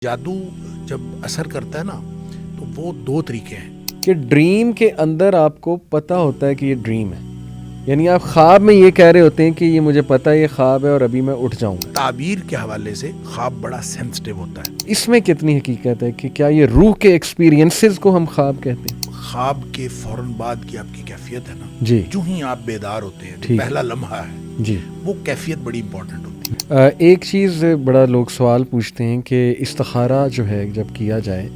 جادو جب اثر کرتا ہے نا تو وہ دو طریقے ہیں کہ ڈریم کے اندر آپ کو پتہ ہوتا ہے کہ یہ ڈریم ہے، یعنی آپ خواب میں یہ کہہ رہے ہوتے ہیں کہ یہ مجھے پتہ ہے یہ خواب ہے اور ابھی میں اٹھ جاؤں گا۔ تعبیر کے حوالے سے خواب بڑا سینسٹیو ہوتا ہے۔ اس میں کتنی حقیقت ہے کہ کیا یہ روح کے ایکسپیرینسز کو ہم خواب کہتے ہیں؟ خواب کے فوراً بعد کی آپ کی کیفیت ہے نا جی، جو ہی آپ بیدار ہوتے ہیں، جو ٹھیک، پہلا لمحہ ہے جی۔ وہ کیفیت بڑی امپورٹنٹ ہوتی ہے۔ ایک چیز بڑا لوگ سوال پوچھتے ہیں کہ استخارہ جو ہے جب کیا جائے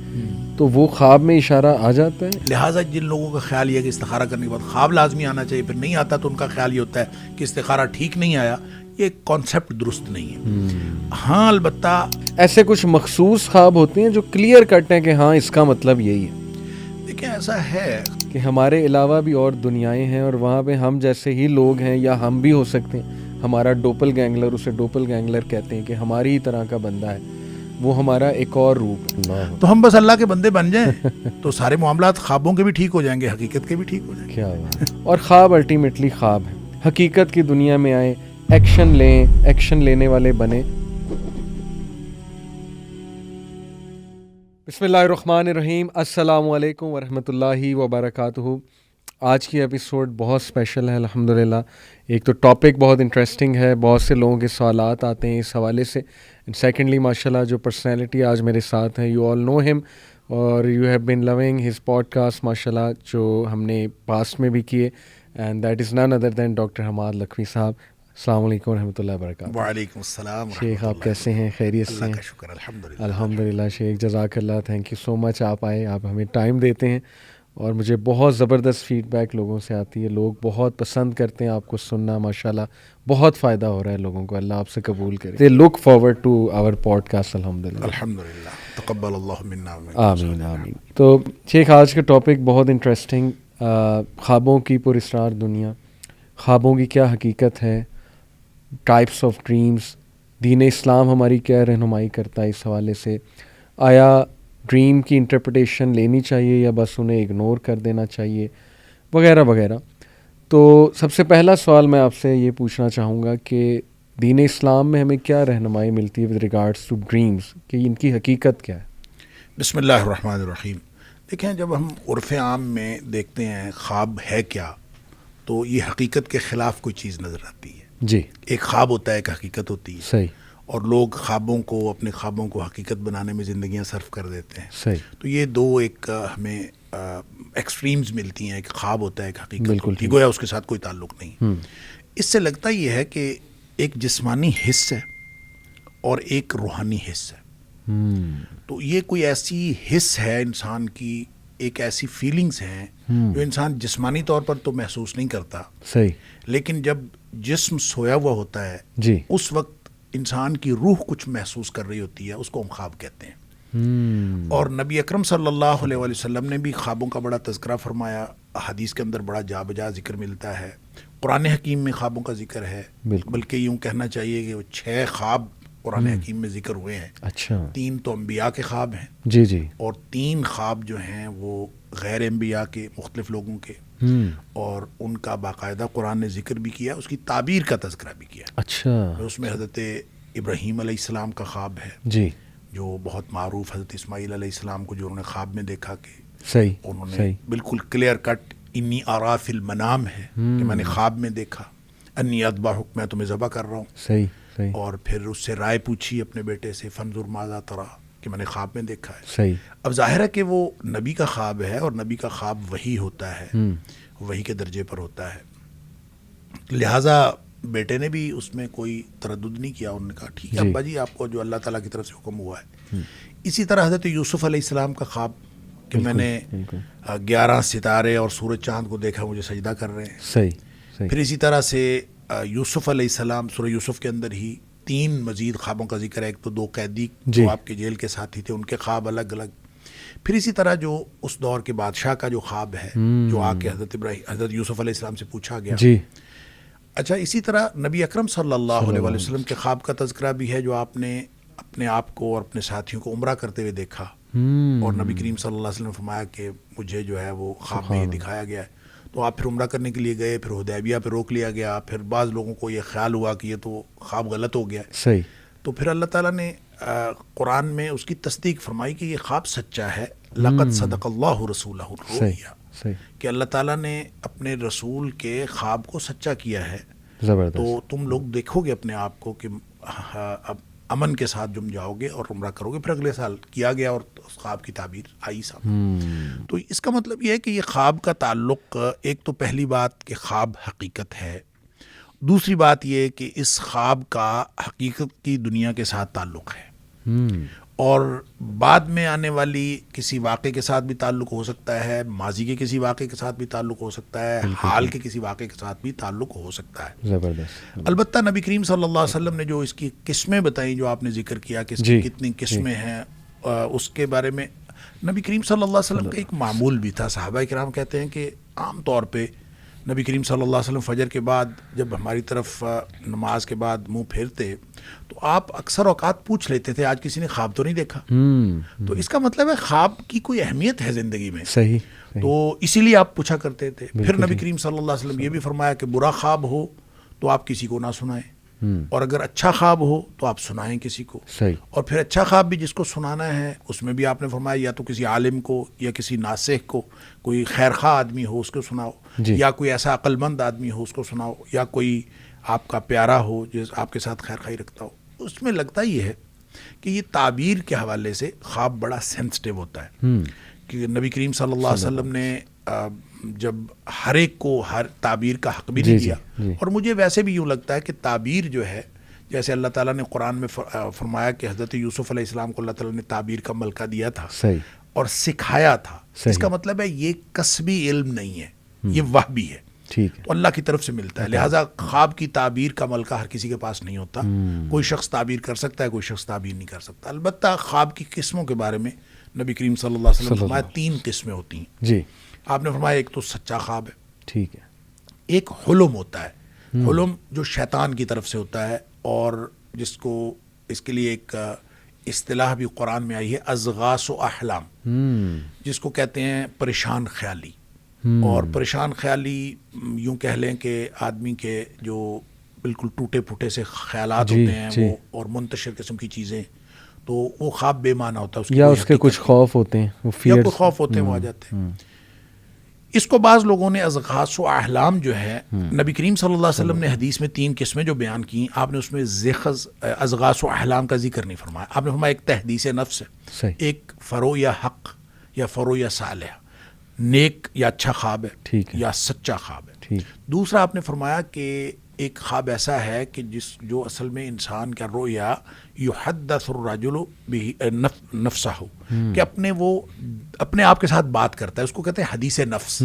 تو وہ خواب میں اشارہ آ جاتا ہے؟ لہٰذا جن لوگوں کا خیال یہ ہے کہ استخارہ کرنے کے بعد خواب لازمی آنا چاہیے، پھر نہیں آتا تو ان کا خیال یہ ہوتا ہے کہ استخارہ ٹھیک نہیں آیا، یہ کانسیپٹ درست نہیں ہے۔ ہاں البتہ ایسے کچھ مخصوص خواب ہوتے ہیں جو کلیئر کٹ ہیں کہ ہاں اس کا مطلب یہی ہے دیکھیں ایسا ہے کہ ہمارے علاوہ بھی اور دنیائیں ہیں اور وہاں پہ ہم جیسے ہی لوگ ہیں یا ہم بھی ہو سکتے ہیں، ہمارا ڈوپل گینگلر، اسے ڈوپل گینگلر کہتے ہیں کہ ہماری ہی طرح کا بندہ ہے، وہ ہمارا ایک اور روپ ہے۔ تو ہم بس اللہ کے بندے بن جائیں تو سارے معاملات خوابوں کے بھی ٹھیک ہو جائیں گے، حقیقت کے بھی ٹھیک ہو جائیں گے۔ کیا بات ہے۔ اور خواب الٹیمیٹلی خواب ہے، حقیقت کی دنیا میں آئیں، ایکشن لیں، ایکشن لینے والے بنیں۔ بسم اللہ الرحمن الرحیم، السلام علیکم ورحمۃ اللہ وبرکاتہ۔ آج کی ایپیسوڈ بہت اسپیشل ہے الحمدللہ۔ ایک تو ٹاپک بہت انٹرسٹنگ ہے، بہت سے لوگوں کے سوالات آتے ہیں اس حوالے سے، اینڈ سیکنڈلی ماشاءاللہ جو پرسنالٹی آج میرے ساتھ ہیں، یو آل نو ہم اور you have been loving his podcast ماشاءاللہ، جو ہم نے پاسٹ میں بھی کیے، and that is none other than doctor Hammad Lakhvi صاحب۔ السلام علیکم ورحمۃ اللہ وبرکاتہ۔ وعلیکم السلام شیخ آپ کیسے ہیں؟ خیریت سے اللہ ہیں؟ کا شکر الحمدللہ۔ الحمدللہ شیخ، جزاک اللہ، تھینک یو سو مچ، آپ آئے، آپ ہمیں ٹائم دیتے ہیں اور مجھے بہت زبردست فیڈ بیک لوگوں سے آتی ہے، لوگ بہت پسند کرتے ہیں آپ کو سننا، ماشاءاللہ بہت فائدہ ہو رہا ہے لوگوں کو، اللہ آپ سے قبول کرے۔ They look forward to our podcast الحمدللہ۔ الحمدللہ، تقبل اللہ منا آمین آمین۔ تو شیخ آج کا ٹاپک بہت انٹرسٹنگ، خوابوں کی پراسرار دنیا، خوابوں کی کیا حقیقت ہے، ٹائپس آف ڈریمز، دین اسلام ہماری کیا رہنمائی کرتا ہے اس حوالے سے، آیا ڈریم کی انٹرپریٹیشن لینی چاہیے یا بس انہیں اگنور کر دینا چاہیے، وغیرہ وغیرہ۔ تو سب سے پہلا سوال میں آپ سے یہ پوچھنا چاہوں گا کہ دین اسلام میں ہمیں کیا رہنمائی ملتی ہے ود ریگارڈس ٹو ڈریمز، کہ ان کی حقیقت کیا ہے؟ بسم اللہ الرحمن الرحیم۔ دیکھیں جب ہم عرف عام میں دیکھتے ہیں خواب ہے کیا، تو یہ حقیقت کے خلاف کوئی چیز نظر آتی ہے۔ جی، ایک خواب ہوتا ہے، ایک حقیقت ہوتی ہے، صحیح اور لوگ خوابوں کو، اپنے خوابوں کو حقیقت بنانے میں زندگیاں صرف کر دیتے ہیں۔ صحیح، تو یہ دو ایک ہمیں ایکسٹریمز ملتی ہیں، ایک خواب ہوتا ہے، ایک حقیقت بالکل ہوتی ہے، گویا اس کے ساتھ کوئی تعلق نہیں۔ اس سے لگتا یہ ہے کہ ایک جسمانی حص ہے اور ایک روحانی حص ہے۔ تو یہ کوئی ایسی حص ہے انسان کی، ایک ایسی فیلنگز ہیں جو انسان جسمانی طور پر تو محسوس نہیں کرتا، صحیح، لیکن جب جسم سویا ہوا ہوتا ہے جی، اس وقت انسان کی روح کچھ محسوس کر رہی ہوتی ہے، اس کو ہم خواب کہتے ہیں۔ اور نبی اکرم صلی اللہ علیہ وآلہ وسلم نے بھی خوابوں کا بڑا تذکرہ فرمایا، حدیث کے اندر بڑا جا بجا ذکر ملتا ہے، قرآن حکیم میں خوابوں کا ذکر ہے، بلکہ یوں کہنا چاہیے کہ وہ 6 خواب قرآن حکیم میں ذکر ہوئے ہیں۔ اچھا، 3 تو انبیاء کے خواب ہیں، جی جی، اور 3 خواب جو ہیں وہ غیر انبیاء کے، مختلف لوگوں کے، اور ان کا باقاعدہ قرآن نے ذکر بھی کیا، اس کی تعبیر کا تذکرہ بھی کیا۔ اچھا، اس میں حضرت ابراہیم علیہ السلام کا خواب ہے جی، جو بہت معروف، حضرت اسماعیل علیہ السلام کو جو انہوں نے خواب میں دیکھا کہ صحیح، انہوں نے صحیح، بالکل کلیئر کٹ انی آرا فی المنام ہے کہ میں نے خواب میں دیکھا، انی اذبحک، میں تمہیں ذبح کر رہا ہوں، صحیح، صحیح، اور پھر اس سے رائے پوچھی اپنے بیٹے سے، فانظر ماذا تری، کہ میں نے خواب میں دیکھا ہے۔ صحیح، اب ظاہر ہے کہ وہ نبی کا خواب ہے، اور نبی کا خواب وحی ہوتا ہے، وحی کے درجے پر ہوتا ہے، لہٰذا بیٹے نے بھی اس میں کوئی تردد نہیں کیا، انہوں نے کہا ٹھیک ہے ابا جی، آپ کو جو اللہ تعالیٰ کی طرف سے حکم ہوا ہے۔ اسی طرح حضرت یوسف علیہ السلام کا خواب کہ میں نے 11 ستارے اور سورج چاند کو دیکھا، مجھے سجدہ کر رہے ہیں۔ صحیح، صحیح، پھر اسی طرح سے یوسف علیہ السلام، سورہ یوسف کے اندر ہی 3 مزید خوابوں کا ذکر ہے، ایک تو 2 قیدی جو آپ کے جیل کے ساتھی تھے، ان کے خواب الگ الگ، پھر اسی طرح جو اس دور کے بادشاہ کا جو خواب ہے، جو آ کے حضرت یوسف علیہ السلام سے پوچھا گیا۔ جی، اچھا، اسی طرح نبی اکرم صلی اللہ علیہ وآلہ وسلم کے خواب کا تذکرہ بھی ہے، جو آپ نے اپنے آپ کو اور اپنے ساتھیوں کو عمرہ کرتے ہوئے دیکھا، اور نبی کریم صلی اللہ علیہ وسلم نے فرمایا کہ مجھے جو ہے وہ خواب میں یہ دکھایا گیا ہے۔ تو آپ پھر عمرہ کرنے کے لیے گئے، پھر حدیبیہ پہ روک لیا گیا، پھر بعض لوگوں کو یہ خیال ہوا کہ یہ تو خواب غلط ہو گیا ہے، صحیح، تو پھر اللہ تعالیٰ نے قرآن میں اس کی تصدیق فرمائی کہ یہ خواب سچا ہے. لقد صدق اللہ رسولہ الرؤیا، صحیح، کہ اللہ تعالیٰ نے اپنے رسول کے خواب کو سچا کیا ہے. زبردست. تو تم لوگ دیکھو گے اپنے آپ کو کہ اب امن کے ساتھ جم جاؤ گے اور عمرہ کرو گے. پھر اگلے سال کیا گیا اور اس خواب کی تعبیر آئی سامنے. تو اس کا مطلب یہ ہے کہ یہ خواب کا تعلق، ایک تو پہلی بات کہ خواب حقیقت ہے، دوسری بات یہ کہ اس خواب کا حقیقت کی دنیا کے ساتھ تعلق ہے، اور بعد میں آنے والی کسی واقعے کے ساتھ بھی تعلق ہو سکتا ہے، ماضی کے کسی واقعے کے ساتھ بھی تعلق ہو سکتا ہے، حال کے کسی واقعے کے ساتھ بھی تعلق ہو سکتا ہے. زبردست. البتہ نبی کریم صلی اللہ علیہ وسلم نے جو اس کی قسمیں بتائیں، جو آپ نے ذکر کیا کہ اس کی کتنی قسمیں ہیں، اس کے بارے میں نبی کریم صلی اللہ علیہ وسلم کا ایک معمول بھی تھا. صحابہ کرام کہتے ہیں کہ عام طور پہ نبی کریم صلی اللہ علیہ وسلم فجر کے بعد جب ہماری طرف نماز کے بعد منہ پھیرتے تو آپ اکثر اوقات پوچھ لیتے تھے آج کسی نے خواب تو نہیں دیکھا. تو اس کا مطلب ہے خواب کی کوئی اہمیت ہے زندگی میں. صحیح. تو اسی لیے آپ پوچھا کرتے تھے. پھر نبی کریم صلی اللہ علیہ وسلم یہ بھی فرمایا کہ برا خواب ہو تو آپ کسی کو نہ سنائیں، اور اگر اچھا خواب ہو تو آپ سنائیں کسی کو. صحیح. اور پھر اچھا خواب بھی جس کو سنانا ہے اس میں بھی آپ نے فرمایا یا تو کسی عالم کو یا کسی ناصح کو، کوئی خیر خواہ آدمی ہو اس کو سناؤ، یا کوئی ایسا عقل مند آدمی ہو اس کو سناؤ، یا کوئی آپ کا پیارا ہو جو آپ کے ساتھ خیر خواہی رکھتا ہو. اس میں لگتا یہ ہے کہ یہ تعبیر کے حوالے سے خواب بڑا سینسٹیو ہوتا ہے، کہ نبی کریم صلی اللہ علیہ وسلم نے جب ہر ایک کو ہر تعبیر کا حق بھی نہیں دیا. اور مجھے ویسے بھی یوں لگتا ہے کہ تعبیر جو ہے، جیسے اللہ تعالیٰ نے قرآن میں فرمایا کہ حضرت یوسف علیہ السلام کو اللہ تعالیٰ نے تعبیر کا ملکہ دیا تھا اور سکھایا تھا. اس کا مطلب ہے یہ کسبی علم نہیں ہے، یہ وحبی ہے، تو اللہ کی طرف سے ملتا ہے. لہٰذا خواب کی تعبیر کا ملکہ ہر کسی کے پاس نہیں ہوتا. کوئی شخص تعبیر کر سکتا ہے، کوئی شخص تعبیر نہیں کر سکتا. البتہ خواب کی قسموں کے بارے میں نبی کریم صلی اللہ علیہ وسلم نے فرمایا 3 قسمیں ہوتی ہیں. جی. آپ نے فرمایا ایک تو سچا خواب ہے، ٹھیک ہے. ایک حلم ہوتا ہے، حلم جو شیطان کی طرف سے ہوتا ہے، اور جس کو اس کے لیے ایک اصطلاح بھی قرآن میں آئی ہے، اضغاث و احلام، جس کو کہتے ہیں پریشان خیالی. اور پریشان خیالی یوں کہہ لیں کہ آدمی کے جو بالکل ٹوٹے پھوٹے سے خیالات ہوتے ہیں وہ، اور منتشر قسم کی چیزیں، تو وہ خواب بے معنی ہوتا ہے. یا اس کے کچھ خوف ہوتے ہیں، یا کوئی خوف ہوتے ہیں وہ آ جاتے ہیں. اس کو بعض لوگوں نے اضغاث و احلام جو ہے، نبی کریم صلی اللہ علیہ وسلم نے حدیث میں 3 قسمیں جو بیان کی، آپ نے اس میں اضغاث و احلام کا ذکر نہیں فرمایا. آپ نے فرمایا ایک تحدیث نفس ہے، ایک فرو یا حق یا فرو یا صالح، نیک یا اچھا خواب ہے یا سچا خواب ہے. دوسرا آپ نے فرمایا کہ ایک خواب ایسا ہے کہ جو اصل میں انسان کا رویا یحدث الرجل نفسہ، کہ اپنے آپ کے ساتھ بات کرتا ہے. اس کو کہتے ہیں حدیث نفس،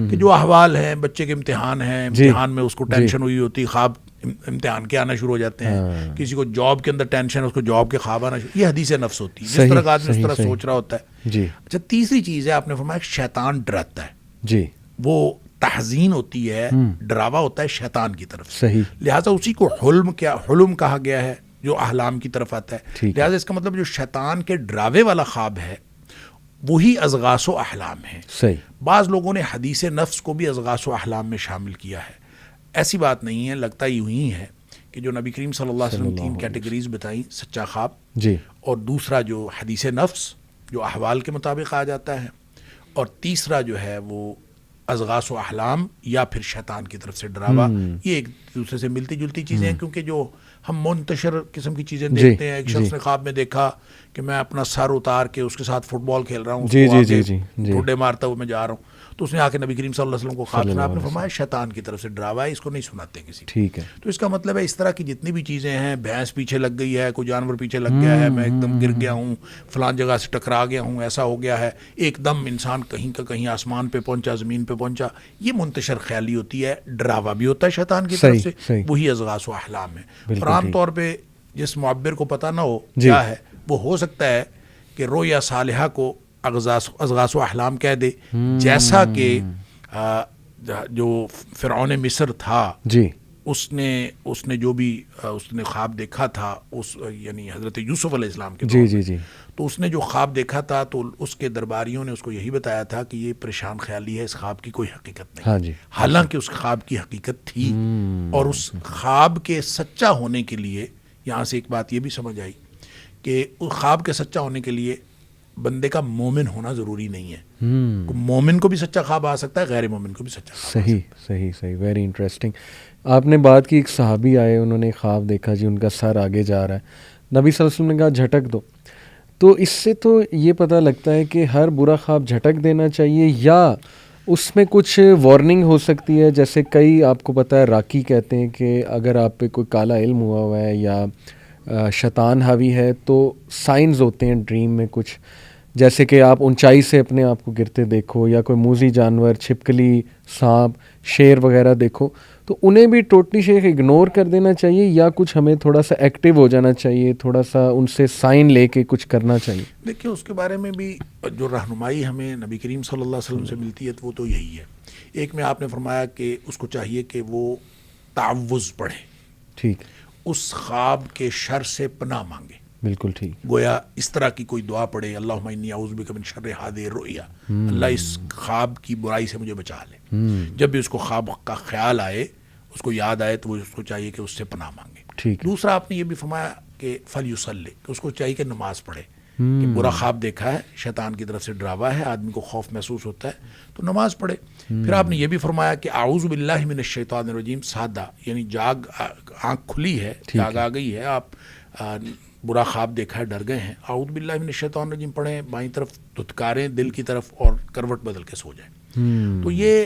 کہ جو احوال ہیں، بچے کے امتحان ہیں، امتحان میں اس کو ٹینشن ہوئی ہوتی، خواب امتحان کے آنا شروع ہو جاتے ہیں. کسی کو جاب کے اندر ٹینشن ہے، اس کو جاب کے خواب آنا شروع. یہ حدیث نفس ہوتی ہے، جس طرح کا آدمی اس طرح سوچ رہا ہوتا ہے. اچھا، تیسری چیز ہے آپ نے فرمایا شیطان ڈراتا ہے. وہ تحزین ہوتی ہے، ڈراوا ہوتا ہے شیطان کی طرف سے. لہٰذا اسی کو حلم کہا گیا ہے جو احلام کی طرف آتا ہے. لہٰذا اس کا مطلب جو شیطان کے ڈراوے والا خواب ہے وہی اضغاث و احلام ہے. بعض لوگوں نے حدیث نفس کو بھی اضغاث و احلام میں شامل کیا ہے. ایسی بات نہیں ہے، لگتا یوں ہی ہے کہ جو نبی کریم صلی اللہ علیہ وسلم 3 کیٹیگریز بتائیں، سچا خواب، اور دوسرا جو حدیث نفس جو احوال کے مطابق آ جاتا ہے، اور تیسرا جو ہے وہ اضغاث و احلام یا پھر شیطان کی طرف سے ڈراوا. یہ ایک دوسرے سے ملتی جلتی چیزیں ہیں، کیونکہ جو ہم منتشر قسم کی چیزیں دیکھتے ہیں. ایک شخص نے خواب میں دیکھا کہ میں اپنا سر اتار کے اس کے ساتھ فٹ بال کھیل رہا ہوں، ٹھوڈے مارتا ہوا میں جا رہا ہوں. تو اس نے آ کے نبی کریم صلی اللہ علیہ وسلم کو خواب سنا. آپ نے فرمایا شیطان کی طرف سے ڈراوا ہے، اس کو نہیں سناتے کسی. ٹھیک ہے. تو اس کا مطلب ہے اس طرح کی جتنی بھی چیزیں ہیں، بھینس پیچھے لگ گئی ہے، کوئی جانور پیچھے لگ گیا ہے، میں ایک دم گر گیا ہوں، فلان جگہ سے ٹکرا گیا ہوں، ایسا ہو گیا ہے، ایک دم انسان کہیں کا کہیں آسمان پہ پہنچا، زمین پہ پہنچا، یہ منتشر خیالی ہوتی ہے. ڈراوا بھی ہوتا ہے شیطان کی طرف سے، وہی اضغاث و احلام ہے. اور عام طور پہ جس معبر کو پتہ نہ ہو کیا ہے، وہ ہو سکتا ہے کہ رویا صالحہ کو اضغاث و احلام کہہ دے، جیسا کہ جو فرعون مصر تھا، اس نے جو بھی اس نے خواب دیکھا تھا، یعنی حضرت یوسف علیہ السلام کے دور میں، تو اس نے جو خواب دیکھا تھا تو اس کے درباریوں نے اس کو یہی بتایا تھا کہ یہ پریشان خیالی ہے، اس خواب کی کوئی حقیقت نہیں. حالانکہ اس خواب کی حقیقت تھی، اور اس خواب کے سچا ہونے کے لیے یہاں سے ایک بات یہ بھی سمجھ آئی کہ خواب کے سچا ہونے کے لیے بندے کا مومن ہونا ضروری نہیں ہے. مومن کو بھی سچا خواب آ سکتا ہے, غیر مومن کو بھی سچا خواب. صحیح ویری انٹرسٹنگ. آپ نے بات کی ایک صحابی آئے, انہوں نے خواب دیکھا جی ان کا سر آگے جا رہا ہے, نبی صلی اللہ علیہ وسلم نے کہا جھٹک دو. تو اس سے تو یہ پتہ لگتا ہے کہ ہر برا خواب جھٹک دینا چاہیے, یا اس میں کچھ وارننگ ہو سکتی ہے. جیسے کئی آپ کو پتہ ہے راکی کہتے ہیں کہ اگر آپ پہ کوئی کالا علم ہوا ہے یا شیطان حاوی ہے تو سائنز ہوتے ہیں ڈریم میں کچھ, جیسے کہ آپ اونچائی سے اپنے آپ کو گرتے دیکھو, یا کوئی موذی جانور, چھپکلی, سانپ, شیر وغیرہ دیکھو, تو انہیں بھی ٹوٹلی شیخ اگنور کر دینا چاہیے, یا کچھ ہمیں تھوڑا سا ایکٹیو ہو جانا چاہیے, تھوڑا سا ان سے سائن لے کے کچھ کرنا چاہیے؟ دیکھیے اس کے بارے میں بھی جو رہنمائی ہمیں نبی کریم صلی اللہ علیہ وسلم سے ملتی ہے وہ تو یہی ہے. ایک میں آپ نے فرمایا کہ اس کو چاہیے کہ وہ تعوذ پڑھے, ٹھیک, اس خواب کے شر سے پناہ مانگے. بالکل ٹھیک. گویا اس طرح کی کوئی دعا پڑھے, اللہم انی اعوذ بک من شر ھذہ الرؤیا, اللہ اس خواب کی برائی سے مجھے بچا لے. جب بھی اس کو خواب کا خیال آئے, اس کو یاد آئے, تو وہ اس کو چاہیے کہ اس سے پناہ مانگے. ٹھیک. دوسرا آپ نے یہ بھی فرمایا کہ فلیصلی, کہ اس کو چاہیے کہ نماز پڑھے. کہ برا خواب دیکھا ہے, شیطان کی طرف سے ڈراوا ہے, آدمی کو خوف محسوس ہوتا ہے, تو نماز پڑھے. پھر آپ نے یہ بھی فرمایا کہ اعوذ باللہ من الشیطان الرجیم, سادہ یعنی جاگ, آنکھ کھلی ہے, جاگ آ گئی ہے, آپ برا خواب دیکھا ہے, ڈر گئے ہیں, اعوذ باللہ من الشیطان الرجیم پڑھیں, بائیں طرف دھتکاریں دل کی طرف اور کروٹ بدل کے سو جائیں. تو یہ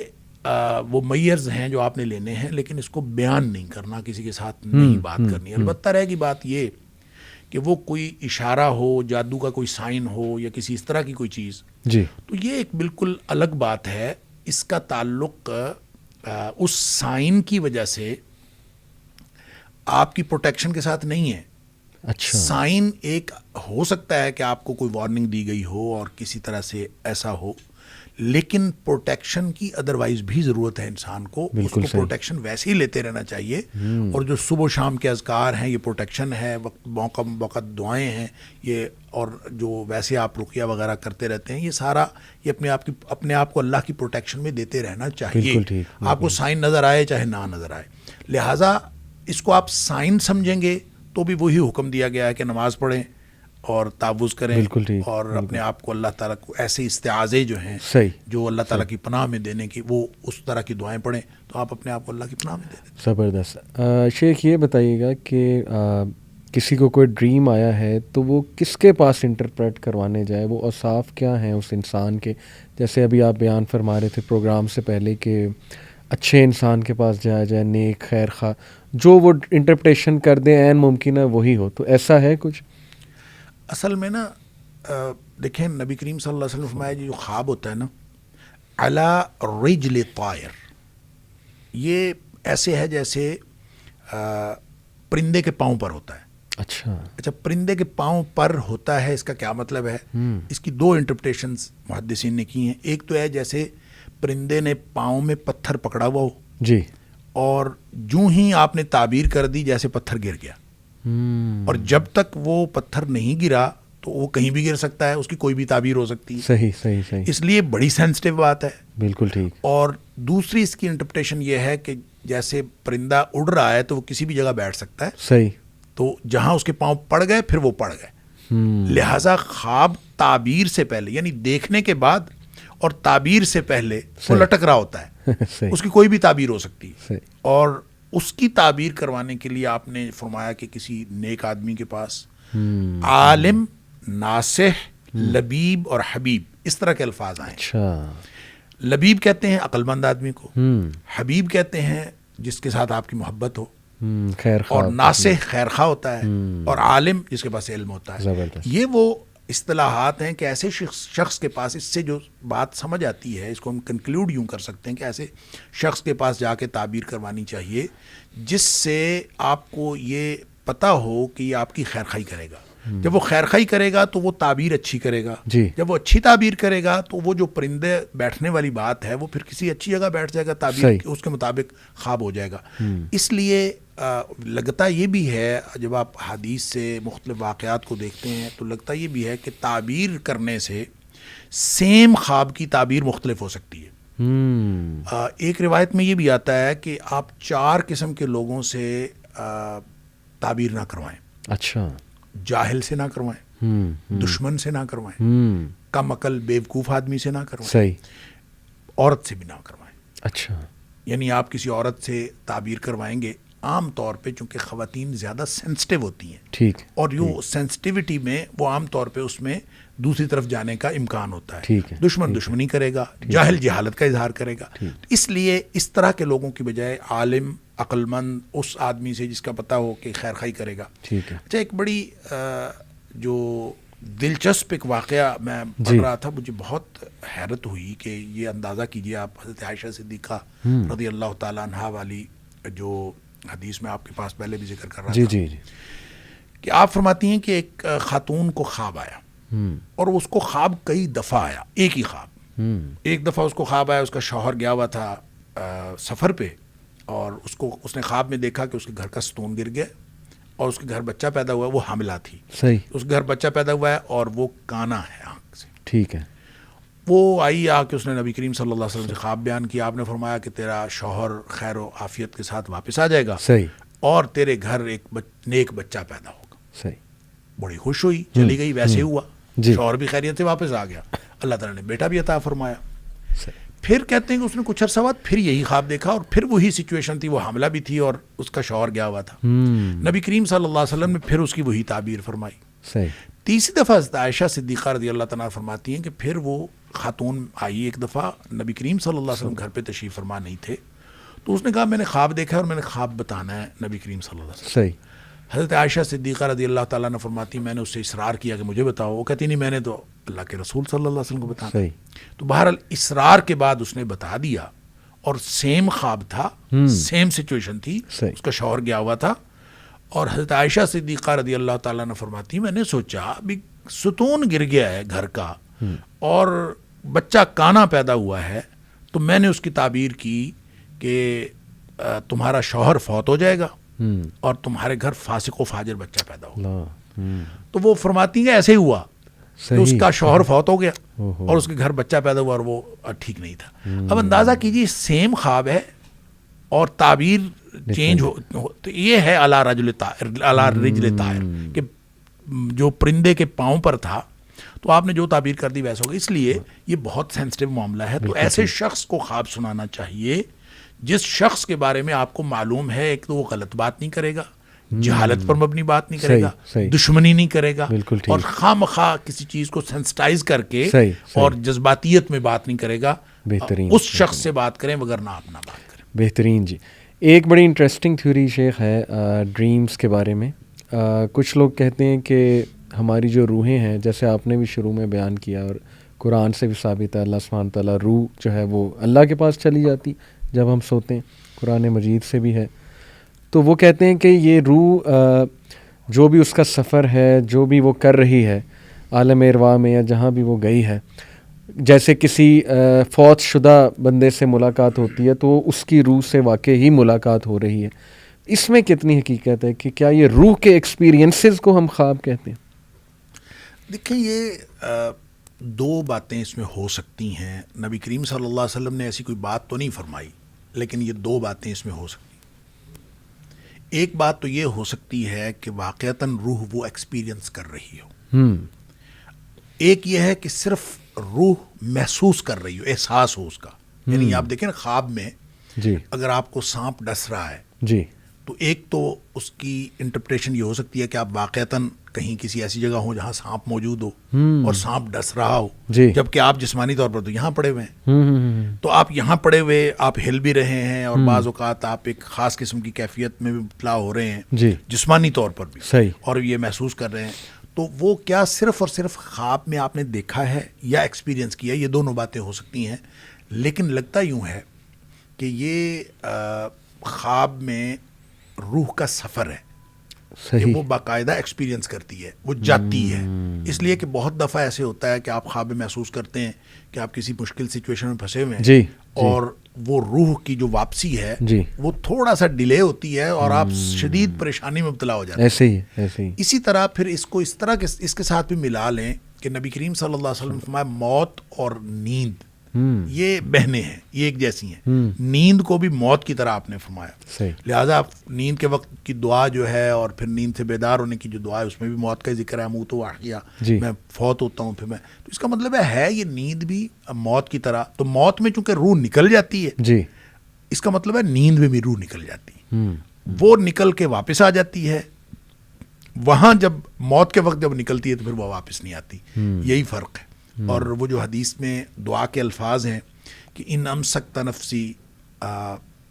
وہ میئرز ہیں جو آپ نے لینے ہیں, لیکن اس کو بیان نہیں کرنا, کسی کے ساتھ نہیں بات کرنی. البتہ رہے گی بات یہ کہ وہ کوئی اشارہ ہو, جادو کا کوئی سائن ہو, یا کسی اس طرح کی کوئی چیز, جی, تو یہ ایک بالکل الگ بات ہے. اس کا تعلق اس سائن کی وجہ سے آپ کی پروٹیکشن کے ساتھ نہیں ہے. اچھا, سائن ایک ہو سکتا ہے کہ آپ کو کوئی وارننگ دی گئی ہو اور کسی طرح سے ایسا ہو, لیکن پروٹیکشن کی ادروائز بھی ضرورت ہے انسان کو. اس کو پروٹیکشن ویسے ہی لیتے رہنا چاہیے. اور جو صبح و شام کے اذکار ہیں یہ پروٹیکشن ہے, وقت موقع موقع دعائیں ہیں یہ, اور جو ویسے آپ رقیہ وغیرہ کرتے رہتے ہیں, یہ سارا یہ اپنے آپ کو اللہ کی پروٹیکشن میں دیتے رہنا چاہیے. آپ کو سائن نظر آئے چاہے نہ نظر آئے. لہٰذا اس کو آپ سائن سمجھیں گے تو بھی وہی حکم دیا گیا ہے کہ نماز پڑھیں اور تعوذ کریں, اور اپنے آپ کو اللہ تعالیٰ کو ایسے استعاذے جو ہیں جو اللہ تعالیٰ کی پناہ میں دینے کی, وہ اس طرح کی دعائیں پڑھیں, تو آپ اپنے آپ کو اللہ کی پناہ میں دے دیں. زبردست. شیخ یہ بتائیے گا کہ کسی کو کوئی ڈریم آیا ہے تو وہ کس کے پاس انٹرپریٹ کروانے جائے, وہ اوصاف کیا ہیں اس انسان کے؟ جیسے ابھی آپ بیان فرما رہے تھے پروگرام سے پہلے کہ اچھے انسان کے پاس جایا جائے, نیک خیر خواہ, جو وہ انٹرپریٹیشن کر دیں عین ممکن ہے وہی ہو, تو ایسا ہے کچھ؟ اصل میں نا دیکھیں نبی کریم صلی اللہ علیہ وسلم فرمایا جو خواب ہوتا ہے نا, علی رجل طائر, یہ ایسے ہے جیسے پرندے کے پاؤں پر ہوتا ہے. اچھا, پرندے کے پاؤں پر ہوتا ہے, اس کا کیا مطلب ہے؟ اس کی دو انٹرپریٹیشنز محدثین نے کی ہیں. ایک تو ہے جیسے پرندے نے پاؤں میں پتھر پکڑا ہوا ہو, جی, اور جو ہی آپ نے تعبیر کر دی جیسے پتھر گر گیا, اور جب تک وہ پتھر نہیں گرا تو وہ کہیں بھی گر سکتا ہے, اس کی کوئی بھی تعبیر ہو سکتی ہے. صحیح. اس لیے بڑی سینسٹیو بات ہے. بالکل ٹھیک. اور دوسری اس کی انٹرپریٹیشن یہ ہے کہ جیسے پرندہ اڑ رہا ہے تو وہ کسی بھی جگہ بیٹھ سکتا ہے, صحیح, تو جہاں اس کے پاؤں پڑ گئے پھر وہ پڑ گئے. لہٰذا خواب تعبیر سے پہلے, یعنی دیکھنے کے بعد اور تعبیر سے پہلے وہ لٹک رہا ہوتا ہے, اس کی کوئی بھی تعبیر ہو سکتی ہے. اور اس کی تعبیر کروانے کے لیے آپ نے فرمایا کہ کسی نیک آدمی کے پاس, عالم, ناصح, لبیب اور حبیب, اس طرح کے الفاظ آئے. اچھا, لبیب کہتے ہیں عقل مند آدمی کو, حبیب کہتے ہیں جس کے ساتھ آپ کی محبت ہو, خیر خواہ, اور ناصح خیر خواہ ہوتا ہے, اور عالم جس کے پاس علم ہوتا ہے. یہ وہ اصطلاحات ہیں کہ ایسے شخص کے پاس, اس سے جو بات سمجھ آتی ہے اس کو ہم کنکلوڈ یوں کر سکتے ہیں کہ ایسے شخص کے پاس جا کے تعبیر کروانی چاہیے جس سے آپ کو یہ پتہ ہو کہ یہ آپ کی خیر خواہی کرے گا. جب وہ خیر خواہی کرے گا تو وہ تعبیر اچھی کرے گا. جب وہ اچھی تعبیر کرے گا تو وہ جو پرندے بیٹھنے والی بات ہے وہ پھر کسی اچھی جگہ بیٹھ جائے گا, تعبیر اس کے مطابق خواب ہو جائے گا. اس لیے لگتا یہ بھی ہے جب آپ حدیث سے مختلف واقعات کو دیکھتے ہیں تو لگتا یہ بھی ہے کہ تعبیر کرنے سے سیم خواب کی تعبیر مختلف ہو سکتی ہے. ایک روایت میں یہ بھی آتا ہے کہ آپ 4 قسم کے لوگوں سے تعبیر نہ کروائیں. اچھا. جاہل سے نہ کروائیں، دشمن سے نہ کروائیں، کم عقل بیوقوف آدمی سے نہ کروائیں، صحیح. عورت سے بھی نہ کروائیں. اچھا. یعنی آپ کسی عورت سے تعبیر کروائیں گے، عام طور پہ چونکہ خواتین زیادہ سینسٹیو ہوتی ہیں، ٹھیک. اور یوں سینسٹیوٹی میں وہ عام طور پہ اس میں دوسری طرف جانے کا امکان ہوتا ہے. ٹھیک ہے. دشمن دشمنی کرے گا، جاہل جہالت کا اظہار کرے گا. اس لیے اس طرح کے لوگوں کی بجائے عالم عقل مند اس آدمی سے جس کا پتہ ہو کہ خیر خائی کرے گا. ٹھیک ہے. اچھا، ایک بڑی جو دلچسپ ایک واقعہ میں پڑھ رہا تھا، مجھے بہت حیرت ہوئی کہ یہ اندازہ کیجئے آپ، حضرت عائشہ صدیقہ رضی اللہ تعالیٰ عنہا والی جو حدیث میں آپ کے پاس پہلے بھی ذکر کر رہا تھا، جی کہ آپ فرماتی ہیں کہ ایک خاتون کو خواب آیا، اور اس کو خواب کئی دفعہ آیا، ایک ہی خواب. ایک دفعہ اس کو خواب آیا، اس کا شوہر گیا ہوا تھا سفر پہ، اور اس نے خواب میں دیکھا کہ اس کے گھر کا ستون گر گیا، اور اس کے گھر بچہ پیدا ہوا ہے، وہ حاملہ تھی. صحیح. اس کے گھر بچہ پیدا ہوا ہے اور وہ کانا ہے آنکھ سے. ٹھیک ہے. وہ آئی آ کے اس نے نبی کریم صلی اللہ علیہ وسلم سے خواب بیان کیا. آپ نے فرمایا کہ تیرا شوہر خیر و عافیت کے ساتھ واپس آ جائے گا، صحیح. اور تیرے گھر ایک نیک بچہ پیدا ہوگا. صحیح. بڑی خوش ہوئی، چلی گئی. ویسے ہوا، جی. شوہر بھی خیریت سے واپس آ گیا، اللہ تعالیٰ نے بیٹا بھی عطا فرمایا. صحیح. پھر کہتے ہیں کہ اس نے کچھ عرصہ بعد پھر یہی خواب دیکھا، اور پھر وہی سچویشن تھی، وہ حاملہ بھی تھی اور اس کا شوہر گیا ہوا تھا. نبی کریم صلی اللہ علیہ وسلم نے پھر اس کی وہی تعبیر فرمائی. صحیح. تیسری دفعہ حضرت عائشہ صدیقہ رضی اللہ تعالیٰ فرماتی ہیں کہ پھر وہ خاتون آئی ایک دفعہ، نبی کریم صلی اللہ علیہ وسلم گھر پہ تشریف فرما نہیں تھے، تو اس نے کہا میں نے خواب دیکھا ہے اور میں نے خواب بتانا ہے نبی کریم صلی اللہ علیہ وسلم. صحیح. حضرت عائشہ صدیقہ رضی اللہ تعالیٰ نے فرماتی میں نے اس سے اصرار کیا کہ مجھے بتاؤ. وہ کہتی نہیں، میں نے تو اللہ کے رسول صلی اللہ علیہ وسلم کو بتانا. صحیح. تو بہرحال اصرار کے بعد اس نے بتا دیا، اور سیم خواب تھا، سیم سچویشن تھی. صحیح. اس کا شوہر گیا ہوا تھا، اور حضرت عائشہ صدیقہ رضی اللہ تعالیٰ نے فرماتی میں نے سوچا ابھی ستون گر گیا ہے گھر کا، اور بچہ کانا پیدا ہوا ہے، تو میں نے اس کی تعبیر کی کہ تمہارا شوہر فوت ہو جائے گا اور تمہارے گھر فاسق و فاجر بچہ پیدا ہوگا. تو وہ فرماتی ہیں ایسے ہی ہوا کہ اس کا شوہر فوت ہو گیا اور اس کے گھر بچہ پیدا ہوا، اور وہ ٹھیک نہیں تھا. اب اندازہ کیجیے سیم خواب ہے اور تعبیر چینج ہو. تو یہ ہے علی رجل طائر، کہ جو پرندے کے پاؤں پر تھا تو آپ نے جو تعبیر کر دی ویسا ہوگا. اس لیے یہ بہت سینسٹیو معاملہ ہے. تو ایسے شخص کو خواب سنانا چاہیے جس شخص کے بارے میں آپ کو معلوم ہے ایک تو وہ غلط بات نہیں کرے گا، جہالت پر مبنی بات نہیں کرے گا، دشمنی نہیں کرے گا، اور خواہ مخواہ کسی چیز کو سینسٹائز کر کے اور جذباتیت میں بات نہیں کرے گا. بہترین. اس شخص سے بات کریں وگرنہ آپ نہ بات کریں. بہترین. جی، ایک بڑی انٹرسٹنگ تھیوری شیخ ہے ڈریمز کے بارے میں. کچھ لوگ کہتے ہیں کہ ہماری جو روحیں ہیں، جیسے آپ نے بھی شروع میں بیان کیا اور قرآن سے بھی ثابت ہے، اللہ سبحانہ تعالیٰ روح جو ہے وہ اللہ کے پاس چلی جاتی جب ہم سوتے ہیں، قرآن مجید سے بھی ہے. تو وہ کہتے ہیں کہ یہ روح جو بھی اس کا سفر ہے، جو بھی وہ کر رہی ہے عالم ارواح میں یا جہاں بھی وہ گئی ہے، جیسے کسی فوت شدہ بندے سے ملاقات ہوتی ہے تو اس کی روح سے واقعی ہی ملاقات ہو رہی ہے. اس میں کتنی حقیقت ہے کہ کیا یہ روح کے ایکسپیرینسز کو ہم خواب کہتے ہیں؟ دیکھیں، یہ دو باتیں اس میں ہو سکتی ہیں. نبی کریم صلی اللہ علیہ وسلم نے ایسی کوئی بات تو نہیں فرمائی، لیکن یہ دو باتیں اس میں ہو سکتی ہیں. ایک بات تو یہ ہو سکتی ہے کہ واقعتاً روح وہ ایکسپیرینس کر رہی ہو. ایک یہ ہے کہ صرف روح محسوس کر رہی ہو، احساس ہو اس کا. یعنی آپ دیکھیں نا، خواب میں جی اگر آپ کو سانپ ڈس رہا ہے جی تو ایک تو اس کی انٹرپریشن یہ ہو سکتی ہے کہ آپ واقعتاً کہیں کسی ایسی جگہ ہوں جہاں سانپ موجود ہو اور سانپ ڈس رہا ہو، جبکہ آپ جسمانی طور پر تو یہاں پڑے ہوئے ہیں. تو آپ یہاں پڑے ہوئے، آپ ہل بھی رہے ہیں، اور بعض اوقات آپ ایک خاص قسم کی کیفیت میں بھی مبتلا ہو رہے ہیں جسمانی طور پر بھی، صحیح، اور یہ محسوس کر رہے ہیں. تو وہ کیا صرف اور صرف خواب میں آپ نے دیکھا ہے یا ایکسپیرینس کیا؟ یہ دونوں باتیں ہو سکتی ہیں. لیکن لگتا یوں ہے کہ یہ خواب میں روح کا سفر ہے کہ وہ باقاعدہ ایکسپیرینس کرتی ہے، وہ جاتی ہے. اس لیے کہ بہت دفعہ ایسے ہوتا ہے کہ آپ خواب میں محسوس کرتے ہیں کہ آپ کسی مشکل سچویشن میں پھنسے ہوئے ہیں، اور وہ روح کی جو واپسی ہے وہ تھوڑا سا ڈیلے ہوتی ہے اور آپ شدید پریشانی میں مبتلا ہو جاتے ہیں. ایسے ہی اسی طرح پھر اس کو اس طرح کے اس کے ساتھ بھی ملا لیں کہ نبی کریم صلی اللہ علیہ وسلم نے فرمایا موت اور نیند یہ بہنیں ہیں، یہ ایک جیسی ہیں. نیند کو بھی موت کی طرح آپ نے فرمایا، لہٰذا نیند کے وقت کی دعا جو ہے اور پھر نیند سے بیدار ہونے کی جو دعا ہے اس میں بھی موت کا ذکر ہے. موت و احیا، میں فوت ہوتا ہوں پھر میں، تو اس کا مطلب ہے یہ نیند بھی موت کی طرح. تو موت میں چونکہ روح نکل جاتی ہے جی، اس کا مطلب ہے نیند میں بھی روح نکل جاتی ہے، وہ نکل کے واپس آ جاتی ہے. وہاں جب موت کے وقت جب نکلتی ہے تو پھر وہ واپس نہیں آتی. یہی فرق ہے. اور وہ جو حدیث میں دعا کے الفاظ ہیں کہ ان امسکت نفسی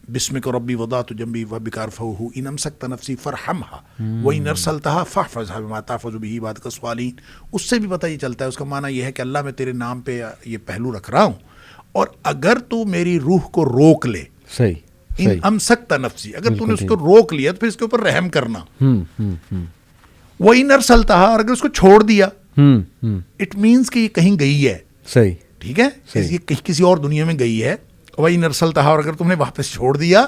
بسمک ربی وضعت جنبی وبک ارفعہ ان امسکت نفسی فرحمها وان ارسلتها فاحفظها بما تحفظ به عبادك الصالحین. اس سے بھی پتہ یہ چلتا ہے، اس کا معنی یہ ہے کہ اللہ میں تیرے نام پہ یہ پہلو رکھ رہا ہوں، اور اگر تو میری روح کو روک لے، صحیح، ان امسکت نفسی، اگر تو نے اس کو روک لیا تو پھر اس کے اوپر رحم کرنا. وَإِنْ أَرْسَلْتَهَا، اور اگر اس کو چھوڑ دیا، اٹ مینس کہ یہ کہیں گئی ہے. صحیح، ٹھیک ہے، یہ کسی اور دنیا میں گئی ہے. وَإِنْ أَرْسَلْتَهَا، اور اگر تم نے واپس چھوڑ دیا